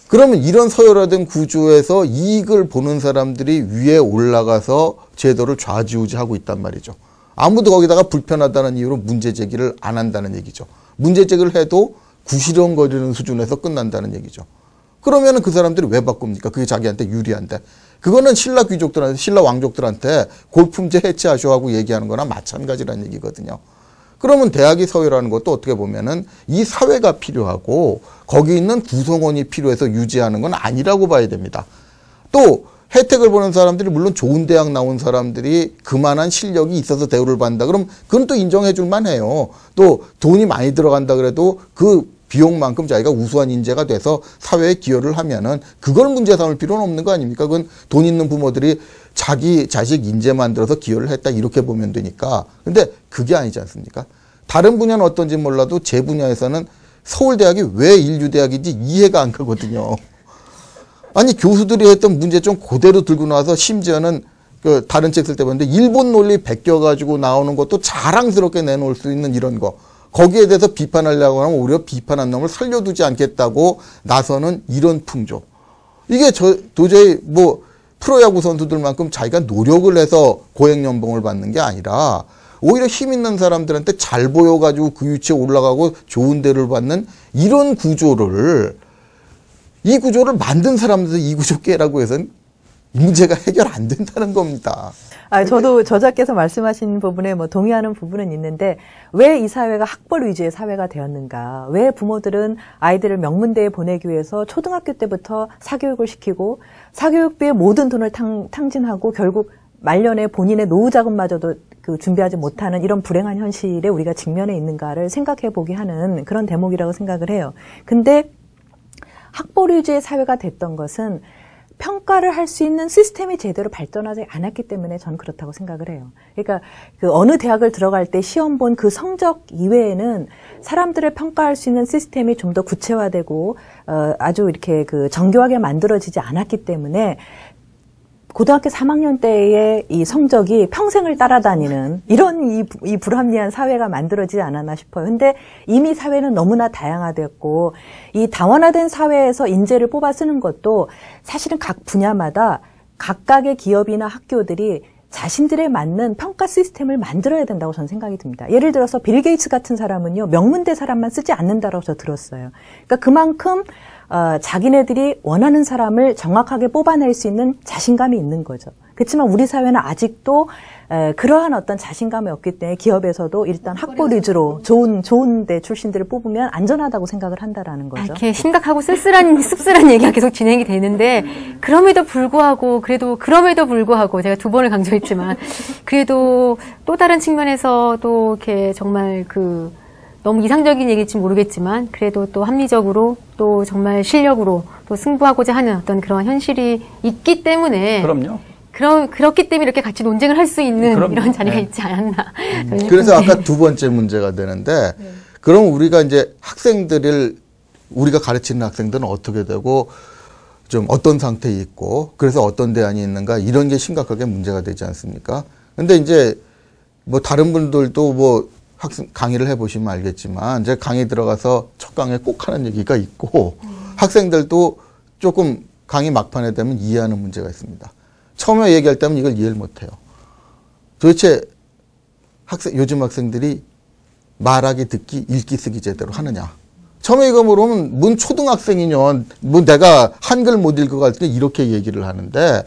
그러면 이런 서열화된 구조에서 이익을 보는 사람들이 위에 올라가서 제도를 좌지우지하고 있단 말이죠. 아무도 거기다가 불편하다는 이유로 문제 제기를 안 한다는 얘기죠. 문제 제기를 해도 구시렁거리는 수준에서 끝난다는 얘기죠. 그러면은 그 사람들이 왜 바꿉니까? 그게 자기한테 유리한데. 그거는 신라 귀족들한테, 신라 왕족들한테 골품제 해체하셔하고 얘기하는 거나 마찬가지라는 얘기거든요. 그러면 대학이 서열화하는 것도 어떻게 보면은 이 사회가 필요하고 거기 있는 구성원이 필요해서 유지하는 건 아니라고 봐야 됩니다. 또 혜택을 보는 사람들이 물론 좋은 대학 나온 사람들이 그만한 실력이 있어서 대우를 받는다. 그럼 그건 또 인정해 줄 만해요. 또 돈이 많이 들어간다 그래도 그 비용만큼 자기가 우수한 인재가 돼서 사회에 기여를 하면은 그걸 문제 삼을 필요는 없는 거 아닙니까? 그건 돈 있는 부모들이 자기 자식 인재 만들어서 기여를 했다 이렇게 보면 되니까. 근데 그게 아니지 않습니까? 다른 분야는 어떤지 몰라도 제 분야에서는 서울대학이 왜 인류대학인지 이해가 안 가거든요. 아니 교수들이 했던 문제점 그대로 들고 나와서 심지어는 그 다른 책 쓸 때 봤는데 일본 논리 베껴가지고 나오는 것도 자랑스럽게 내놓을 수 있는 이런 거. 거기에 대해서 비판하려고 하면 오히려 비판한 놈을 살려두지 않겠다고 나서는 이런 풍조. 이게 도저히 뭐 프로야구 선수들만큼 자기가 노력을 해서 고액연봉을 받는 게 아니라 오히려 힘 있는 사람들한테 잘 보여가지고 그 위치에 올라가고 좋은 대를 받는 이런 구조를, 이 구조를 만든 사람들 이 구조 깨라고 해서는 문제가 해결 안 된다는 겁니다. 저도 저자께서 말씀하신 부분에 뭐 동의하는 부분은 있는데 왜 이 사회가 학벌 위주의 사회가 되었는가? 왜 부모들은 아이들을 명문대에 보내기 위해서 초등학교 때부터 사교육을 시키고 사교육비에 모든 돈을 탕진하고 결국 말년에 본인의 노후 자금마저도 준비하지 못하는 이런 불행한 현실에 우리가 직면해 있는가를 생각해 보게 하는 그런 대목이라고 생각을 해요. 근데 학벌위주의 사회가 됐던 것은 평가를 할 수 있는 시스템이 제대로 발전하지 않았기 때문에 저는 그렇다고 생각을 해요. 그러니까 그 어느 대학을 들어갈 때 시험 본 그 성적 이외에는 사람들을 평가할 수 있는 시스템이 좀 더 구체화되고 아주 이렇게 그 정교하게 만들어지지 않았기 때문에 고등학교 3학년 때의 이 성적이 평생을 따라다니는 이런 이 불합리한 사회가 만들어지지 않았나 싶어요. 근데 이미 사회는 너무나 다양화되었고 이 다원화된 사회에서 인재를 뽑아 쓰는 것도 사실은 각 분야마다 각각의 기업이나 학교들이 자신들에 맞는 평가 시스템을 만들어야 된다고 저는 생각이 듭니다. 예를 들어서 빌 게이츠 같은 사람은요, 명문대 사람만 쓰지 않는다라고 저 들었어요. 그러니까 그만큼 자기네들이 원하는 사람을 정확하게 뽑아낼 수 있는 자신감이 있는 거죠. 그렇지만 우리 사회는 아직도 그러한 어떤 자신감이 없기 때문에 기업에서도 일단 학벌 위주로 좋은 데 출신들을 뽑으면 안전하다고 생각을 한다라는 거죠. 이렇게 심각하고 씁쓸한 얘기가 계속 진행이 되는데 그럼에도 불구하고 제가 2번을 강조했지만 그래도 또 다른 측면에서 또 이렇게 정말 너무 이상적인 얘기일지 모르겠지만 그래도 또 합리적으로 또 정말 실력으로 또 승부하고자 하는 어떤 그런 현실이 있기 때문에 그럼요. 그렇기 때문에 이렇게 같이 논쟁을 할 수 있는 그럼요. 이런 자리가 네. 있지 않았나. 그래서 아까 2번째 문제가 되는데 그럼 우리가 이제 우리가 가르치는 학생들은 어떻게 되고 좀 어떤 상태에 있고 그래서 어떤 대안이 있는가 이런 게 심각하게 문제가 되지 않습니까? 근데 이제 뭐 다른 분들도 뭐 강의를 해보시면 알겠지만 제가 강의 들어가서 첫 강의에 꼭 하는 얘기가 있고 학생들도 조금 강의 막판에 되면 이해하는 문제가 있습니다. 처음에 얘기할 때면 이걸 이해를 못해요. 도대체 요즘 학생들이 말하기, 듣기, 읽기, 쓰기 제대로 하느냐. 처음에 이거 물으면 뭔 초등학생이냐. 뭐 내가 한글 못 읽어갈 때 이렇게 얘기를 하는데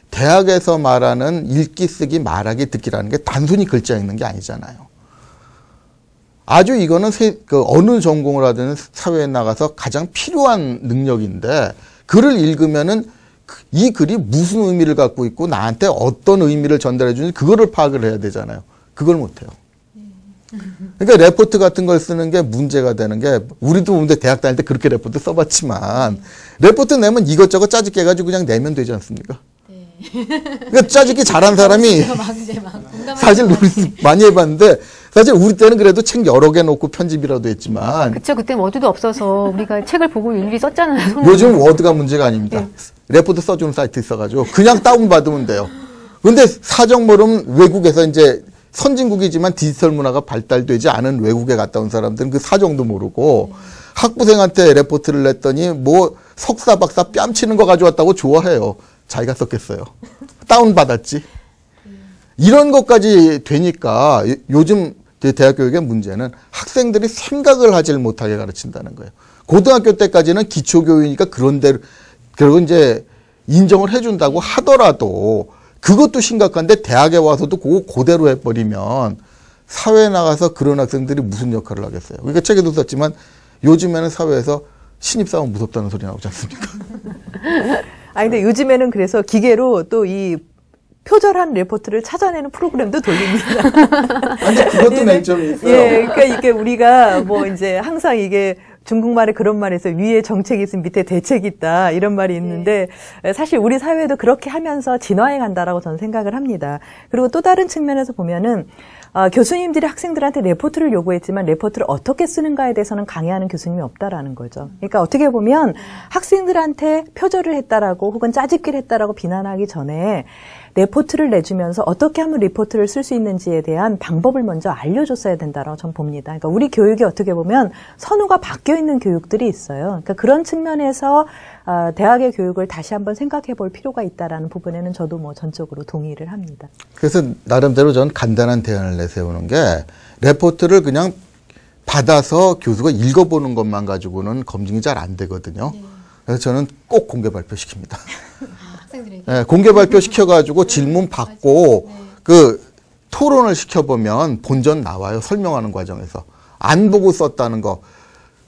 대학에서 말하는 읽기, 쓰기, 말하기, 듣기라는 게 단순히 글자 읽는 게 아니잖아요. 아주 이거는 어느 전공을 하든 사회에 나가서 가장 필요한 능력인데 글을 읽으면은 이 글이 무슨 의미를 갖고 있고 나한테 어떤 의미를 전달해 주는지 그거를 파악을 해야 되잖아요. 그걸 못해요. 그러니까 레포트 같은 걸 쓰는 게 문제가 되는 게 우리도 근데 대학 다닐 때 그렇게 레포트 써봤지만 레포트 내면 이것저것 짜집게 해가지고 그냥 내면 되지 않습니까? 그러니까 짜집기 잘한 사람이 사실 우리 많이 해봤는데 사실 우리 때는 그래도 책 여러 개 놓고 편집이라도 했지만 그쵸. 그때는 워드도 없어서 우리가 책을 보고 일일이 썼잖아요. 요즘 워드가 문제가 아닙니다. 레포트 써주는 사이트 있어가지고 그냥 다운받으면 돼요. 근데 사정 모르면 외국에서 이제 선진국이지만 디지털 문화가 발달되지 않은 외국에 갔다 온 사람들은 그 사정도 모르고 학부생한테 레포트를 냈더니 뭐 석사 박사 뺨치는 거 가져왔다고 좋아해요. 자기가 썼겠어요. 다운받았지. 이런 것까지 되니까 요즘 대학 교육의 문제는 학생들이 생각을 하질 못하게 가르친다는 거예요. 고등학교 때까지는 기초교육이니까 그리고 이제 인정을 해준다고 하더라도 그것도 심각한데 대학에 와서도 그대로 해버리면 사회에 나가서 그런 학생들이 무슨 역할을 하겠어요. 그러니까 책에도 썼지만 요즘에는 사회에서 신입사원 무섭다는 소리 나오지 않습니까? 근데 요즘에는 그래서 기계로 또 이 표절한 레포트를 찾아내는 프로그램도 돌립니다. 아니, 그것도 맹점이 있어요. 예, 그러니까 이게 우리가 뭐 이제 항상 이게 중국말에 그런 말이 있어요. 위에 정책이 있으면 밑에 대책이 있다. 이런 말이 있는데 사실 우리 사회도 그렇게 하면서 진화해 간다라고 저는 생각을 합니다. 그리고 또 다른 측면에서 보면은 교수님들이 학생들한테 레포트를 요구했지만 레포트를 어떻게 쓰는가에 대해서는 강의하는 교수님이 없다라는 거죠. 그러니까 어떻게 보면 학생들한테 표절을 했다라고 혹은 짜집기를 했다라고 비난하기 전에 레포트를 내주면서 어떻게 하면 리포트를 쓸 수 있는지에 대한 방법을 먼저 알려줬어야 된다라고 저는 봅니다. 그러니까 우리 교육이 어떻게 보면 선호가 바뀌어 있는 교육들이 있어요. 그러니까 그런 측면에서 대학의 교육을 다시 한번 생각해 볼 필요가 있다라는 부분에는 저도 뭐 전적으로 동의를 합니다. 그래서 나름대로 전 간단한 대안을 내세우는 게 레포트를 그냥 받아서 교수가 읽어보는 것만 가지고는 검증이 잘 안 되거든요. 그래서 저는 꼭 공개 발표시킵니다. 네, 공개 발표 시켜가지고 질문 받고 그 토론을 시켜보면 본전 나와요. 설명하는 과정에서. 안 보고 썼다는 거.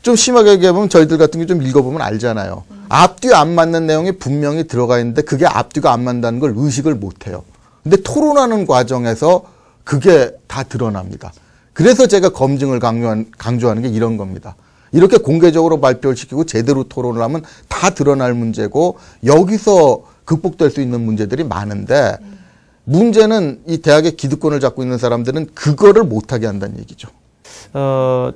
좀 심하게 얘기해보면 저희들 같은 게 좀 읽어보면 알잖아요. 앞뒤 안 맞는 내용이 분명히 들어가 있는데 그게 앞뒤가 안 맞는다는 걸 의식을 못해요. 근데 토론하는 과정에서 그게 다 드러납니다. 그래서 제가 검증을 강조하는 게 이런 겁니다. 이렇게 공개적으로 발표를 시키고 제대로 토론을 하면 다 드러날 문제고 여기서 극복될 수 있는 문제들이 많은데 문제는 이 대학의 기득권을 잡고 있는 사람들은 그거를 못하게 한다는 얘기죠.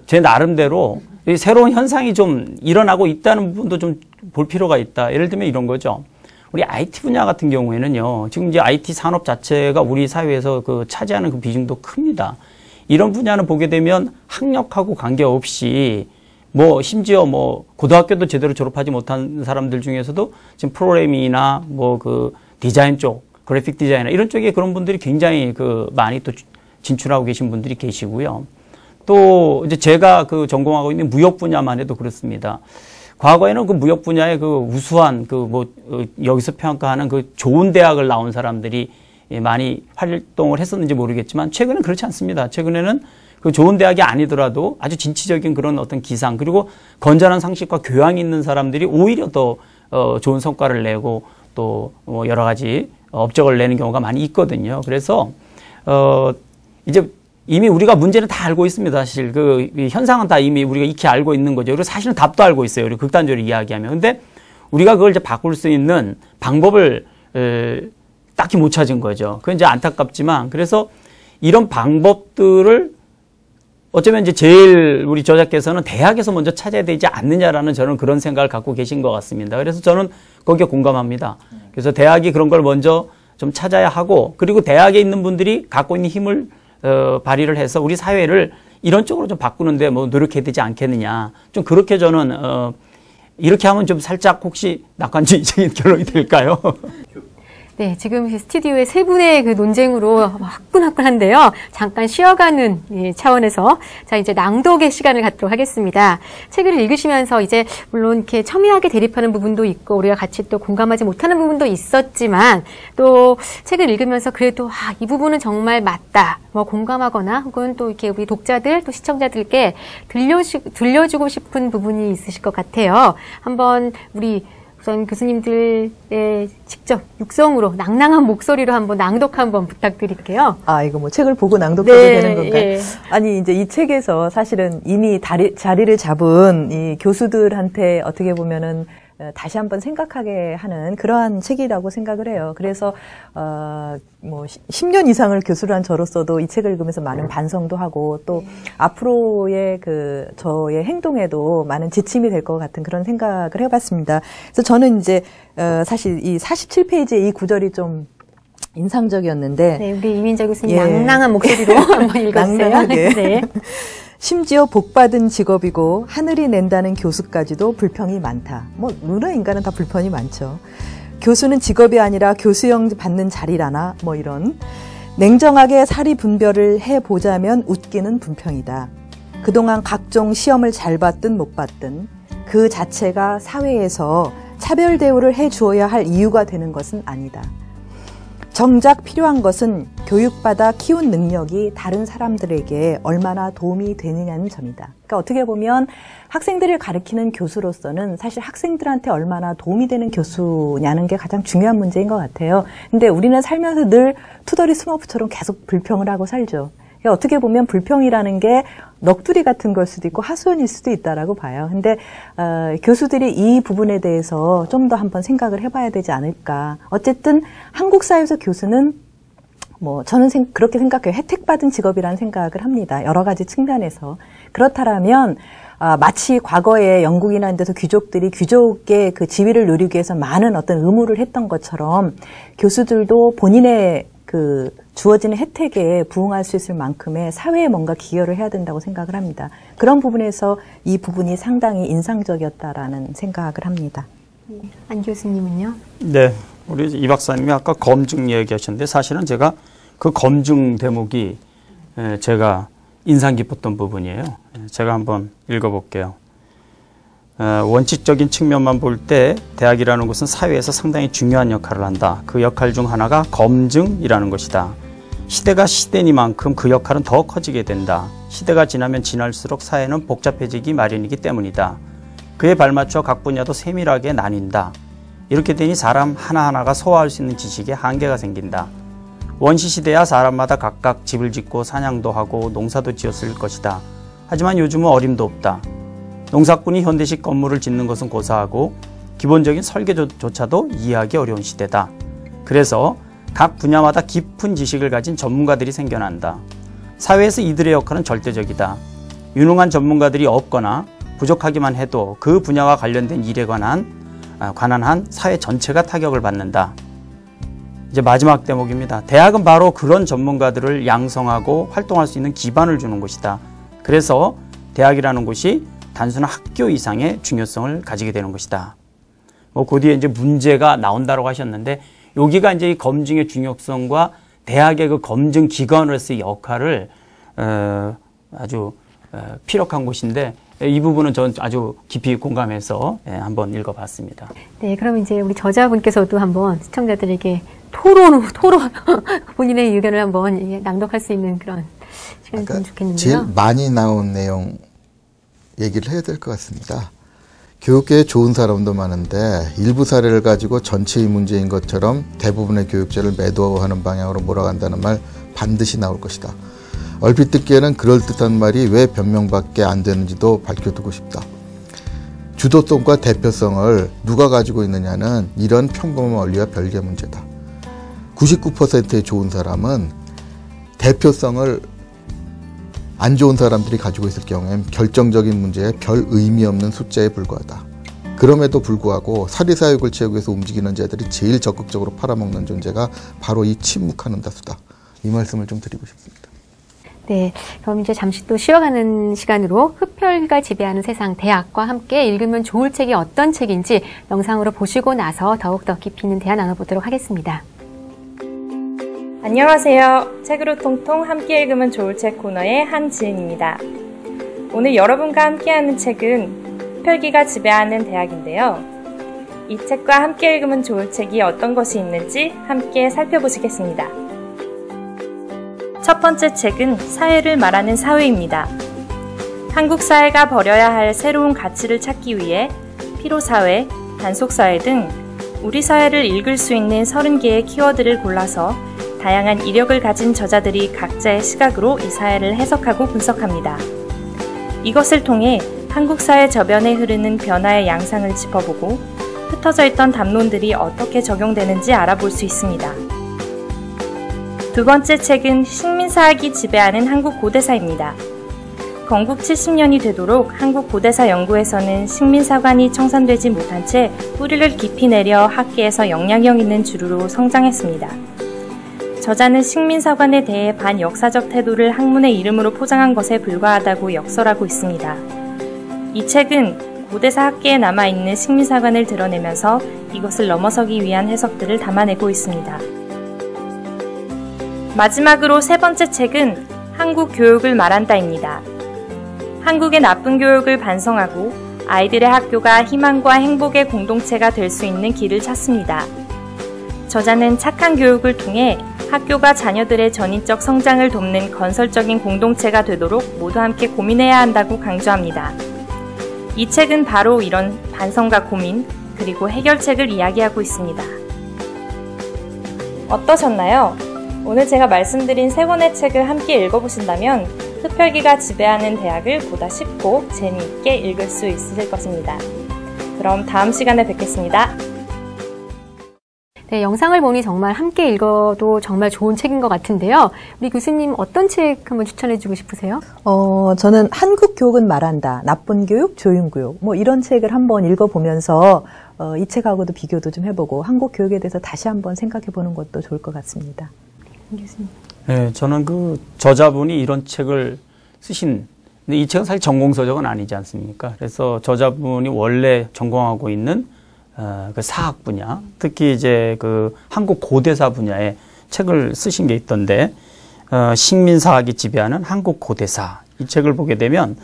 제 나름대로 이 새로운 현상이 좀 일어나고 있다는 부분도 좀 볼 필요가 있다. 예를 들면 이런 거죠. 우리 IT 분야 같은 경우에는요, 지금 이제 IT 산업 자체가 우리 사회에서 그 차지하는 그 비중도 큽니다. 이런 분야는 보게 되면 학력하고 관계없이 뭐 심지어 뭐 고등학교도 제대로 졸업하지 못한 사람들 중에서도 지금 프로그래밍이나 뭐 그 디자인 쪽, 그래픽 디자이너 이런 쪽에 그런 분들이 굉장히 그 많이 또 진출하고 계신 분들이 계시고요. 또 이제 제가 그 전공하고 있는 무역 분야만 해도 그렇습니다. 과거에는 그 무역 분야의 그 우수한 그 뭐 여기서 평가하는 그 좋은 대학을 나온 사람들이 많이 활동을 했었는지 모르겠지만 최근에는 그렇지 않습니다. 최근에는 그 좋은 대학이 아니더라도 아주 진취적인 그런 어떤 기상 그리고 건전한 상식과 교양이 있는 사람들이 오히려 더 좋은 성과를 내고 또 뭐 여러 가지 업적을 내는 경우가 많이 있거든요. 그래서 이제 이미 우리가 문제는 다 알고 있습니다. 사실 그 현상은 다 이미 우리가 익히 알고 있는 거죠. 그리고 사실은 답도 알고 있어요. 우리 극단적으로 이야기하면. 근데 우리가 그걸 이제 바꿀 수 있는 방법을 딱히 못 찾은 거죠. 그건 이제 안타깝지만 그래서 이런 방법들을 어쩌면 이제 제일 우리 저자께서는 대학에서 먼저 찾아야 되지 않느냐라는 저는 그런 생각을 갖고 계신 것 같습니다. 그래서 저는 거기에 공감합니다. 그래서 대학이 그런 걸 먼저 좀 찾아야 하고 그리고 대학에 있는 분들이 갖고 있는 힘을 발휘를 해서 우리 사회를 이런 쪽으로 좀 바꾸는데 뭐 노력해야 되지 않겠느냐. 좀 그렇게 저는 이렇게 하면 좀 살짝 혹시 낙관주의적인 결론이 될까요? 네, 지금 스튜디오에 세 분의 그 논쟁으로 화끈화끈한데요. 잠깐 쉬어가는 차원에서 자 이제 낭독의 시간을 갖도록 하겠습니다. 책을 읽으시면서 이제 물론 이렇게 첨예하게 대립하는 부분도 있고 우리가 같이 또 공감하지 못하는 부분도 있었지만 또 책을 읽으면서 그래도 이 부분은 정말 맞다. 뭐 공감하거나 혹은 또 이렇게 우리 독자들 또 시청자들께 들려주고 싶은 부분이 있으실 것 같아요. 한번 우리 우선 교수님들의 직접 육성으로 낭낭한 목소리로 한번 낭독 한번 부탁드릴게요. 이거 뭐 책을 보고 낭독해도 되는 건가요? 예. 아니 이제 이 책에서 사실은 이미 자리를 잡은 이 교수들한테 어떻게 보면은 다시 한번 생각하게 하는 그러한 책이라고 생각을 해요. 그래서 뭐 10년 이상을 교수를 한 저로서도 이 책을 읽으면서 많은 반성도 하고 또 앞으로의 그 저의 행동에도 많은 지침이 될 것 같은 그런 생각을 해봤습니다. 그래서 저는 이제 사실 이 47페이지의 이 구절이 좀 인상적이었는데, 네, 우리 이민자 교수님 낭낭한 목소리로 한번 읽어주세요. 낭낭하게. 네. 심지어 복받은 직업이고 하늘이 낸다는 교수까지도 불평이 많다. 뭐 누구나 인간은 다 불편이 많죠. 교수는 직업이 아니라 교수형 받는 자리라나 뭐 이런 냉정하게 사리 분별을 해보자면 웃기는 분평이다. 그동안 각종 시험을 잘 봤든 못 봤든 그 자체가 사회에서 차별 대우를 해주어야 할 이유가 되는 것은 아니다. 정작 필요한 것은 교육받아 키운 능력이 다른 사람들에게 얼마나 도움이 되느냐는 점이다. 그러니까 어떻게 보면 학생들을 가르치는 교수로서는 사실 학생들한테 얼마나 도움이 되는 교수냐는 게 가장 중요한 문제인 것 같아요. 근데 우리는 살면서 늘 투덜이 스머프처럼 계속 불평을 하고 살죠. 그러니까 어떻게 보면 불평이라는 게 넋두리 같은 걸 수도 있고 하소연일 수도 있다라고 봐요. 근데 교수들이 이 부분에 대해서 좀 더 한번 생각을 해봐야 되지 않을까. 어쨌든 한국 사회에서 교수는 뭐 저는 그렇게 생각해요. 혜택받은 직업이라는 생각을 합니다. 여러 가지 측면에서. 그렇다면 마치 과거에 영국이나 이런 데서 귀족들이 귀족의 그 지위를 누리기 위해서 많은 어떤 의무를 했던 것처럼 교수들도 본인의 그 주어지는 혜택에 부응할 수 있을 만큼의 사회에 뭔가 기여를 해야 된다고 생각을 합니다. 그런 부분에서 이 부분이 상당히 인상적이었다라는 생각을 합니다. 안 교수님은요? 네, 우리 이 박사님이 아까 검증 얘기하셨는데 사실은 제가 그 검증 대목이 제가 인상 깊었던 부분이에요. 제가 한번 읽어볼게요. 원칙적인 측면만 볼 때 대학이라는 곳은 사회에서 상당히 중요한 역할을 한다. 그 역할 중 하나가 검증이라는 것이다. 시대가 시대니만큼 그 역할은 더 커지게 된다. 시대가 지나면 지날수록 사회는 복잡해지기 마련이기 때문이다. 그에 발맞춰 각 분야도 세밀하게 나뉜다. 이렇게 되니 사람 하나하나가 소화할 수 있는 지식에 한계가 생긴다. 원시시대야 사람마다 각각 집을 짓고 사냥도 하고 농사도 지었을 것이다. 하지만 요즘은 어림도 없다. 농사꾼이 현대식 건물을 짓는 것은 고사하고 기본적인 설계조차도 이해하기 어려운 시대다. 그래서 각 분야마다 깊은 지식을 가진 전문가들이 생겨난다. 사회에서 이들의 역할은 절대적이다. 유능한 전문가들이 없거나 부족하기만 해도 그 분야와 관련된 일에 관한 한 사회 전체가 타격을 받는다. 이제 마지막 대목입니다. 대학은 바로 그런 전문가들을 양성하고 활동할 수 있는 기반을 주는 곳이다. 그래서 대학이라는 곳이 단순한 학교 이상의 중요성을 가지게 되는 것이다. 그 뒤에 이제 문제가 나온다고 하셨는데, 여기가 이제 이 검증의 중요성과 대학의 그 검증 기관으로서의 역할을 아주 피력한 곳인데, 이 부분은 저는 아주 깊이 공감해서 한번 읽어봤습니다. 네, 그럼 이제 우리 저자분께서도 한번 시청자들에게 토론 본인의 의견을 한번 낭독할 수 있는 그런 시간이 좀 좋겠는데요. 제일 많이 나온 내용 얘기를 해야 될 것 같습니다. 교육계에 좋은 사람도 많은데 일부 사례를 가지고 전체의 문제인 것처럼 대부분의 교육제를 매도하는 방향으로 몰아간다는 말 반드시 나올 것이다. 얼핏 듣기에는 그럴듯한 말이 왜 변명밖에 안 되는지도 밝혀두고 싶다. 주도성과 대표성을 누가 가지고 있느냐는 이런 평범한 원리와 별개의 문제다. 99%의 좋은 사람은 대표성을 안 좋은 사람들이 가지고 있을 경우엔 결정적인 문제에 별 의미 없는 숫자에 불과하다. 그럼에도 불구하고 사리사욕을 채우기 위해서 움직이는 자들이 제일 적극적으로 팔아먹는 존재가 바로 이 침묵하는 다수다. 이 말씀을 좀 드리고 싶습니다. 네, 그럼 이제 잠시 또 쉬어가는 시간으로 흡혈귀가 지배하는 세상 대학과 함께 읽으면 좋을 책이 어떤 책인지 영상으로 보시고 나서 더욱더 깊이 있는 대화 나눠보도록 하겠습니다. 안녕하세요. 책으로 통통 함께 읽으면 좋을 책 코너의 한지은입니다. 오늘 여러분과 함께하는 책은 흡혈귀가 지배하는 대학인데요. 이 책과 함께 읽으면 좋을 책이 어떤 것이 있는지 함께 살펴보시겠습니다. 첫 번째 책은 사회를 말하는 사회입니다. 한국 사회가 버려야 할 새로운 가치를 찾기 위해 피로사회, 단속사회 등 우리 사회를 읽을 수 있는 30개의 키워드를 골라서 다양한 이력을 가진 저자들이 각자의 시각으로 이 사회를 해석하고 분석합니다. 이것을 통해 한국 사회 저변에 흐르는 변화의 양상을 짚어보고 흩어져 있던 담론들이 어떻게 적용되는지 알아볼 수 있습니다. 두 번째 책은 식민사학이 지배하는 한국 고대사입니다. 건국 70년이 되도록 한국 고대사 연구에서는 식민사관이 청산되지 못한 채 뿌리를 깊이 내려 학계에서 영향력 있는 주류로 성장했습니다. 저자는 식민사관에 대해 반역사적 태도를 학문의 이름으로 포장한 것에 불과하다고 역설하고 있습니다. 이 책은 고대사 학계에 남아있는 식민사관을 드러내면서 이것을 넘어서기 위한 해석들을 담아내고 있습니다. 마지막으로 세 번째 책은 한국 교육을 말한다입니다. 한국의 나쁜 교육을 반성하고 아이들의 학교가 희망과 행복의 공동체가 될 수 있는 길을 찾습니다. 저자는 착한 교육을 통해 학교가 자녀들의 전인적 성장을 돕는 건설적인 공동체가 되도록 모두 함께 고민해야 한다고 강조합니다. 이 책은 바로 이런 반성과 고민, 그리고 해결책을 이야기하고 있습니다. 어떠셨나요? 오늘 제가 말씀드린 세 권의 책을 함께 읽어보신다면 흡혈귀가 지배하는 대학을 보다 쉽고 재미있게 읽을 수 있으실 것입니다. 그럼 다음 시간에 뵙겠습니다. 네, 영상을 보니 정말 함께 읽어도 정말 좋은 책인 것 같은데요. 우리 교수님 어떤 책 한번 추천해주고 싶으세요? 저는 한국 교육은 말한다. 나쁜 교육, 좋은 교육. 뭐 이런 책을 한번 읽어보면서 이 책하고도 비교도 좀 해보고 한국 교육에 대해서 다시 한번 생각해보는 것도 좋을 것 같습니다. 교수님. 네, 저는 그 저자분이 이런 책을 쓰신, 근데 이 책은 사실 전공서적은 아니지 않습니까? 그래서 저자분이 원래 전공하고 있는 그 사학 분야, 특히 이제 그 한국 고대사 분야의 책을 쓰신 게 있던데, 식민사학이 지배하는 한국 고대사. 이 책을 보게 되면,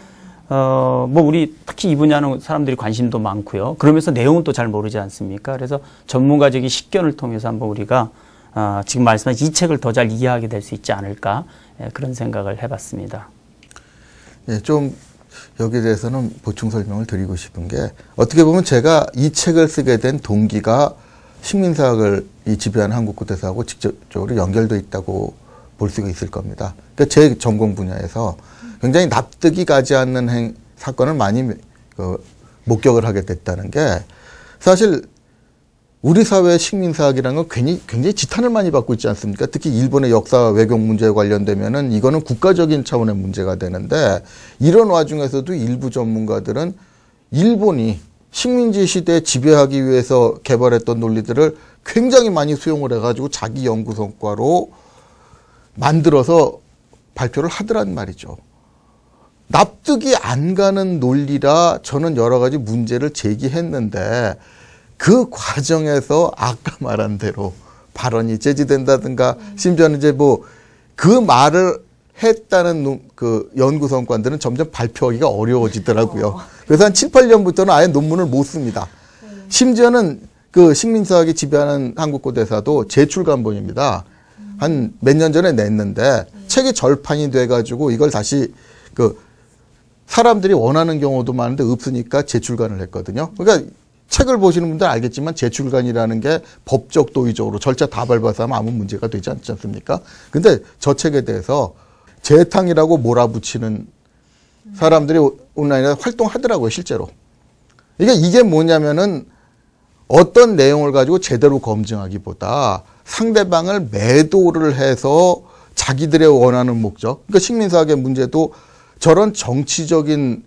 뭐 우리 특히 이 분야는 사람들이 관심도 많고요. 그러면서 내용은 또 잘 모르지 않습니까? 그래서 전문가적인 식견을 통해서 한번 우리가 지금 말씀하신 이 책을 더 잘 이해하게 될 수 있지 않을까, 그런 생각을 해봤습니다. 예, 좀 여기에 대해서는 보충 설명을 드리고 싶은 게, 어떻게 보면 제가 이 책을 쓰게 된 동기가 식민사학을 지배하는 한국 고대사하고 직접적으로 연결되어 있다고 볼 수가 있을 겁니다. 그러니까 제 전공 분야에서 굉장히 납득이 가지 않는 사건을 많이 목격을 하게 됐다는 게 사실 우리 사회의 식민사학이라는 건 굉장히 지탄을 많이 받고 있지 않습니까? 특히 일본의 역사 외교 문제에 관련되면은 이거는 국가적인 차원의 문제가 되는데 이런 와중에서도 일부 전문가들은 일본이 식민지 시대에 지배하기 위해서 개발했던 논리들을 굉장히 많이 수용을 해가지고 자기 연구 성과로 만들어서 발표를 하더란 말이죠. 납득이 안 가는 논리라 저는 여러 가지 문제를 제기했는데 그 과정에서 아까 말한 대로 발언이 제지된다든가 심지어는 이제 뭐 그 말을 했다는 그 연구 성과들은 점점 발표하기가 어려워지더라고요. 그래서 한 7, 8년부터는 아예 논문을 못 씁니다. 심지어는 그 식민사학이 지배하는 한국고대사도 제출간본입니다. 한 몇 년 전에 냈는데 책이 절판이 돼가지고 이걸 다시 그 사람들이 원하는 경우도 많은데 없으니까 제출간을 했거든요. 그러니까 책을 보시는 분들 알겠지만 제출간이라는 게 법적 도의적으로 절차 다 밟아서 하면 아무 문제가 되지 않지 않습니까? 근데 저 책에 대해서 재탕이라고 몰아붙이는 사람들이 온라인에 활동하더라고요, 실제로. 이게 뭐냐면은 어떤 내용을 가지고 제대로 검증하기보다 상대방을 매도를 해서 자기들의 원하는 목적, 그러니까 식민사학의 문제도 저런 정치적인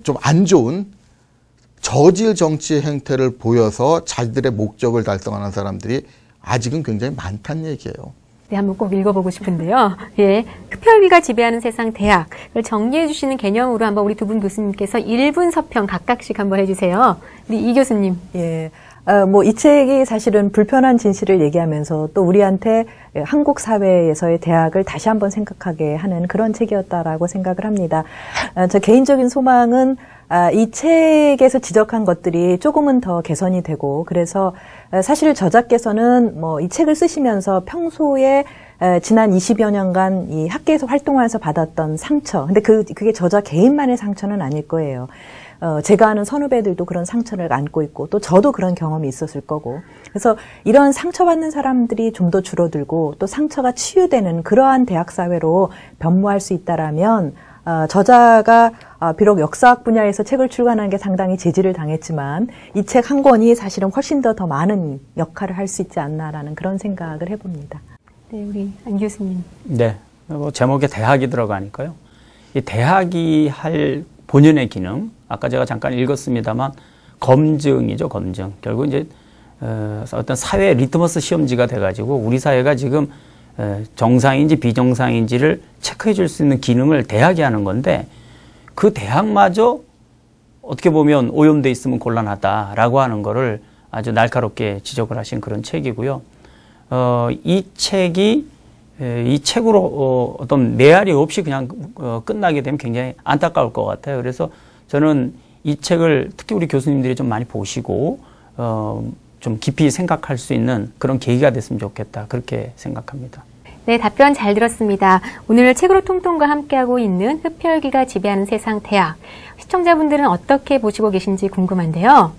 좀 안 좋은 저질 정치 행태를 보여서 자기들의 목적을 달성하는 사람들이 아직은 굉장히 많다는 얘기예요. 네, 한번 꼭 읽어보고 싶은데요. 예, 흡혈귀가 지배하는 세상 대학을 정리해 주시는 개념으로 한번 우리 두 분 교수님께서 1분 서평 각각씩 한번 해주세요. 우리 이 교수님. 예. 뭐 이 책이 사실은 불편한 진실을 얘기하면서 또 우리한테 한국 사회에서의 대학을 다시 한번 생각하게 하는 그런 책이었다라고 생각을 합니다. 저 개인적인 소망은 이 책에서 지적한 것들이 조금은 더 개선이 되고 그래서 사실 저자께서는 뭐 이 책을 쓰시면서 평소에 지난 20여 년간 이 학계에서 활동하면서 받았던 상처, 근데 그게 저자 개인만의 상처는 아닐 거예요. 제가 아는 선후배들도 그런 상처를 안고 있고 또 저도 그런 경험이 있었을 거고 그래서 이런 상처받는 사람들이 좀 더 줄어들고 또 상처가 치유되는 그러한 대학 사회로 변모할 수 있다라면 저자가 비록 역사학 분야에서 책을 출간하는 게 상당히 제지를 당했지만 이 책 한 권이 사실은 훨씬 더 많은 역할을 할 수 있지 않나라는 그런 생각을 해봅니다. 네, 우리 안 교수님. 네, 뭐 제목에 대학이 들어가니까요. 이 대학이 할 본연의 기능, 아까 제가 잠깐 읽었습니다만 검증이죠, 검증. 결국 이제 어떤 사회 리트머스 시험지가 돼가지고 우리 사회가 지금 정상인지 비정상인지를 체크해 줄 수 있는 기능을 대학이 하는 건데 그 대학마저 어떻게 보면 오염돼 있으면 곤란하다라고 하는 거를 아주 날카롭게 지적을 하신 그런 책이고요. 이 책으로 어떤 메아리 없이 그냥 끝나게 되면 굉장히 안타까울 것 같아요. 그래서 저는 이 책을 특히 우리 교수님들이 좀 많이 보시고 좀 깊이 생각할 수 있는 그런 계기가 됐으면 좋겠다. 그렇게 생각합니다. 네, 답변 잘 들었습니다. 오늘 책으로 통통과 함께하고 있는 흡혈귀가 지배하는 세상 대학. 시청자분들은 어떻게 보시고 계신지 궁금한데요.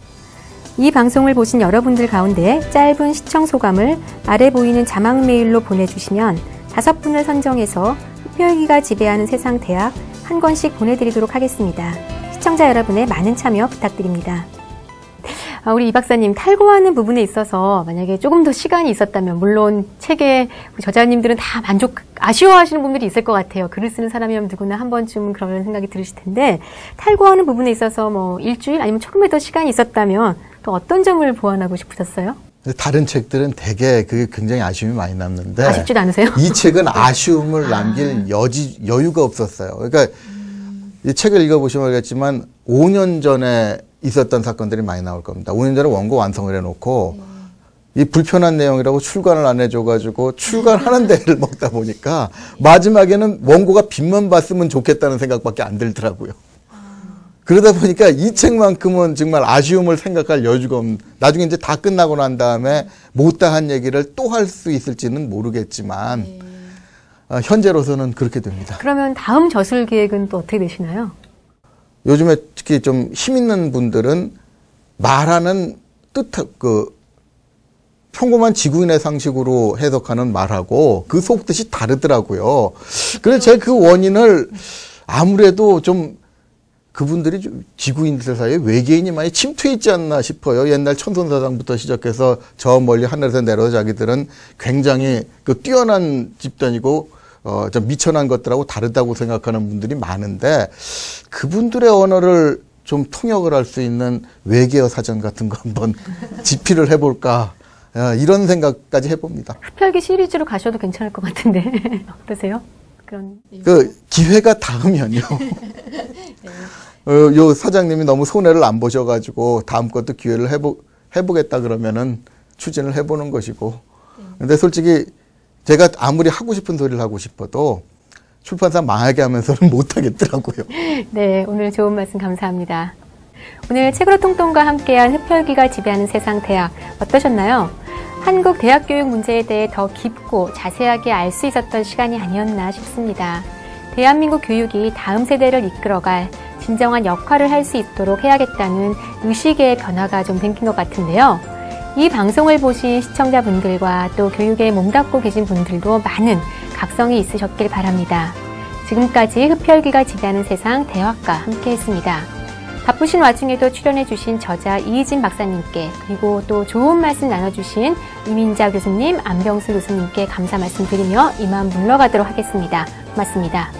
이 방송을 보신 여러분들 가운데 짧은 시청 소감을 아래 보이는 자막 메일로 보내주시면 5분을 선정해서 흡혈귀가 지배하는 세상 대학 한 권씩 보내드리도록 하겠습니다. 시청자 여러분의 많은 참여 부탁드립니다. 우리 이 박사님, 탈고하는 부분에 있어서 만약에 조금 더 시간이 있었다면, 물론 책에 우리 저자님들은 다 아쉬워하시는 분들이 있을 것 같아요. 글을 쓰는 사람이면 누구나 한 번쯤 그런 생각이 들으실 텐데, 탈고하는 부분에 있어서 뭐 일주일 아니면 조금의 더 시간이 있었다면 또 어떤 점을 보완하고 싶으셨어요? 다른 책들은 되게 그게 굉장히 아쉬움이 많이 남는데 아쉽지도 않으세요? 이 책은 아쉬움을 남길 여유가 없었어요. 그러니까 이 책을 읽어보시면 알겠지만 5년 전에 있었던 사건들이 많이 나올 겁니다. 5년 전에 원고 완성을 해놓고 이 불편한 내용이라고 출간을 안 해줘가지고 출간하는 데를 먹다 보니까 마지막에는 원고가 빚만 봤으면 좋겠다는 생각밖에 안 들더라고요. 그러다 보니까 이 책만큼은 정말 아쉬움을 생각할 여유가 없는, 나중에 이제 다 끝나고 난 다음에 못다한 얘기를 또 할 수 있을지는 모르겠지만 현재로서는 그렇게 됩니다. 그러면 다음 저술 계획은 또 어떻게 되시나요? 요즘에 특히 좀 힘 있는 분들은 말하는 평범한 지구인의 상식으로 해석하는 말하고 그 속뜻이 다르더라고요. 그래서 제가 그 원인을 아무래도 좀 그분들이 지구인들 사이에 외계인이 많이 침투해 있지 않나 싶어요. 옛날 천손사상부터 시작해서 저 멀리 하늘에서 내려서 자기들은 굉장히 그 뛰어난 집단이고 좀 미천한 것들하고 다르다고 생각하는 분들이 많은데 그분들의 언어를 좀 통역을 할 수 있는 외계어 사전 같은 거 한번 집필을 해볼까 이런 생각까지 해봅니다. 흡혈귀 시리즈로 가셔도 괜찮을 것 같은데 어떠세요? 그 기회가 닿으면요. 요 사장님이 너무 손해를 안 보셔가지고 다음 것도 기회를 해보겠다 그러면은 추진을 해보는 것이고. 근데 솔직히 제가 아무리 하고 싶은 소리를 하고 싶어도 출판사 망하게 하면서는 못하겠더라고요. 네, 오늘 좋은 말씀 감사합니다. 오늘 책으로 통통과 함께한 흡혈귀가 지배하는 세상 대학 어떠셨나요? 한국 대학 교육 문제에 대해 더 깊고 자세하게 알 수 있었던 시간이 아니었나 싶습니다. 대한민국 교육이 다음 세대를 이끌어갈 진정한 역할을 할 수 있도록 해야겠다는 의식의 변화가 좀 생긴 것 같은데요. 이 방송을 보신 시청자분들과 또 교육에 몸담고 계신 분들도 많은 각성이 있으셨길 바랍니다. 지금까지 흡혈귀가 지배하는 세상 대화과 함께했습니다. 바쁘신 와중에도 출연해주신 저자 이희진 박사님께 그리고 또 좋은 말씀 나눠주신 이민자 교수님, 안병수 교수님께 감사 말씀드리며 이만 물러가도록 하겠습니다. 고맙습니다.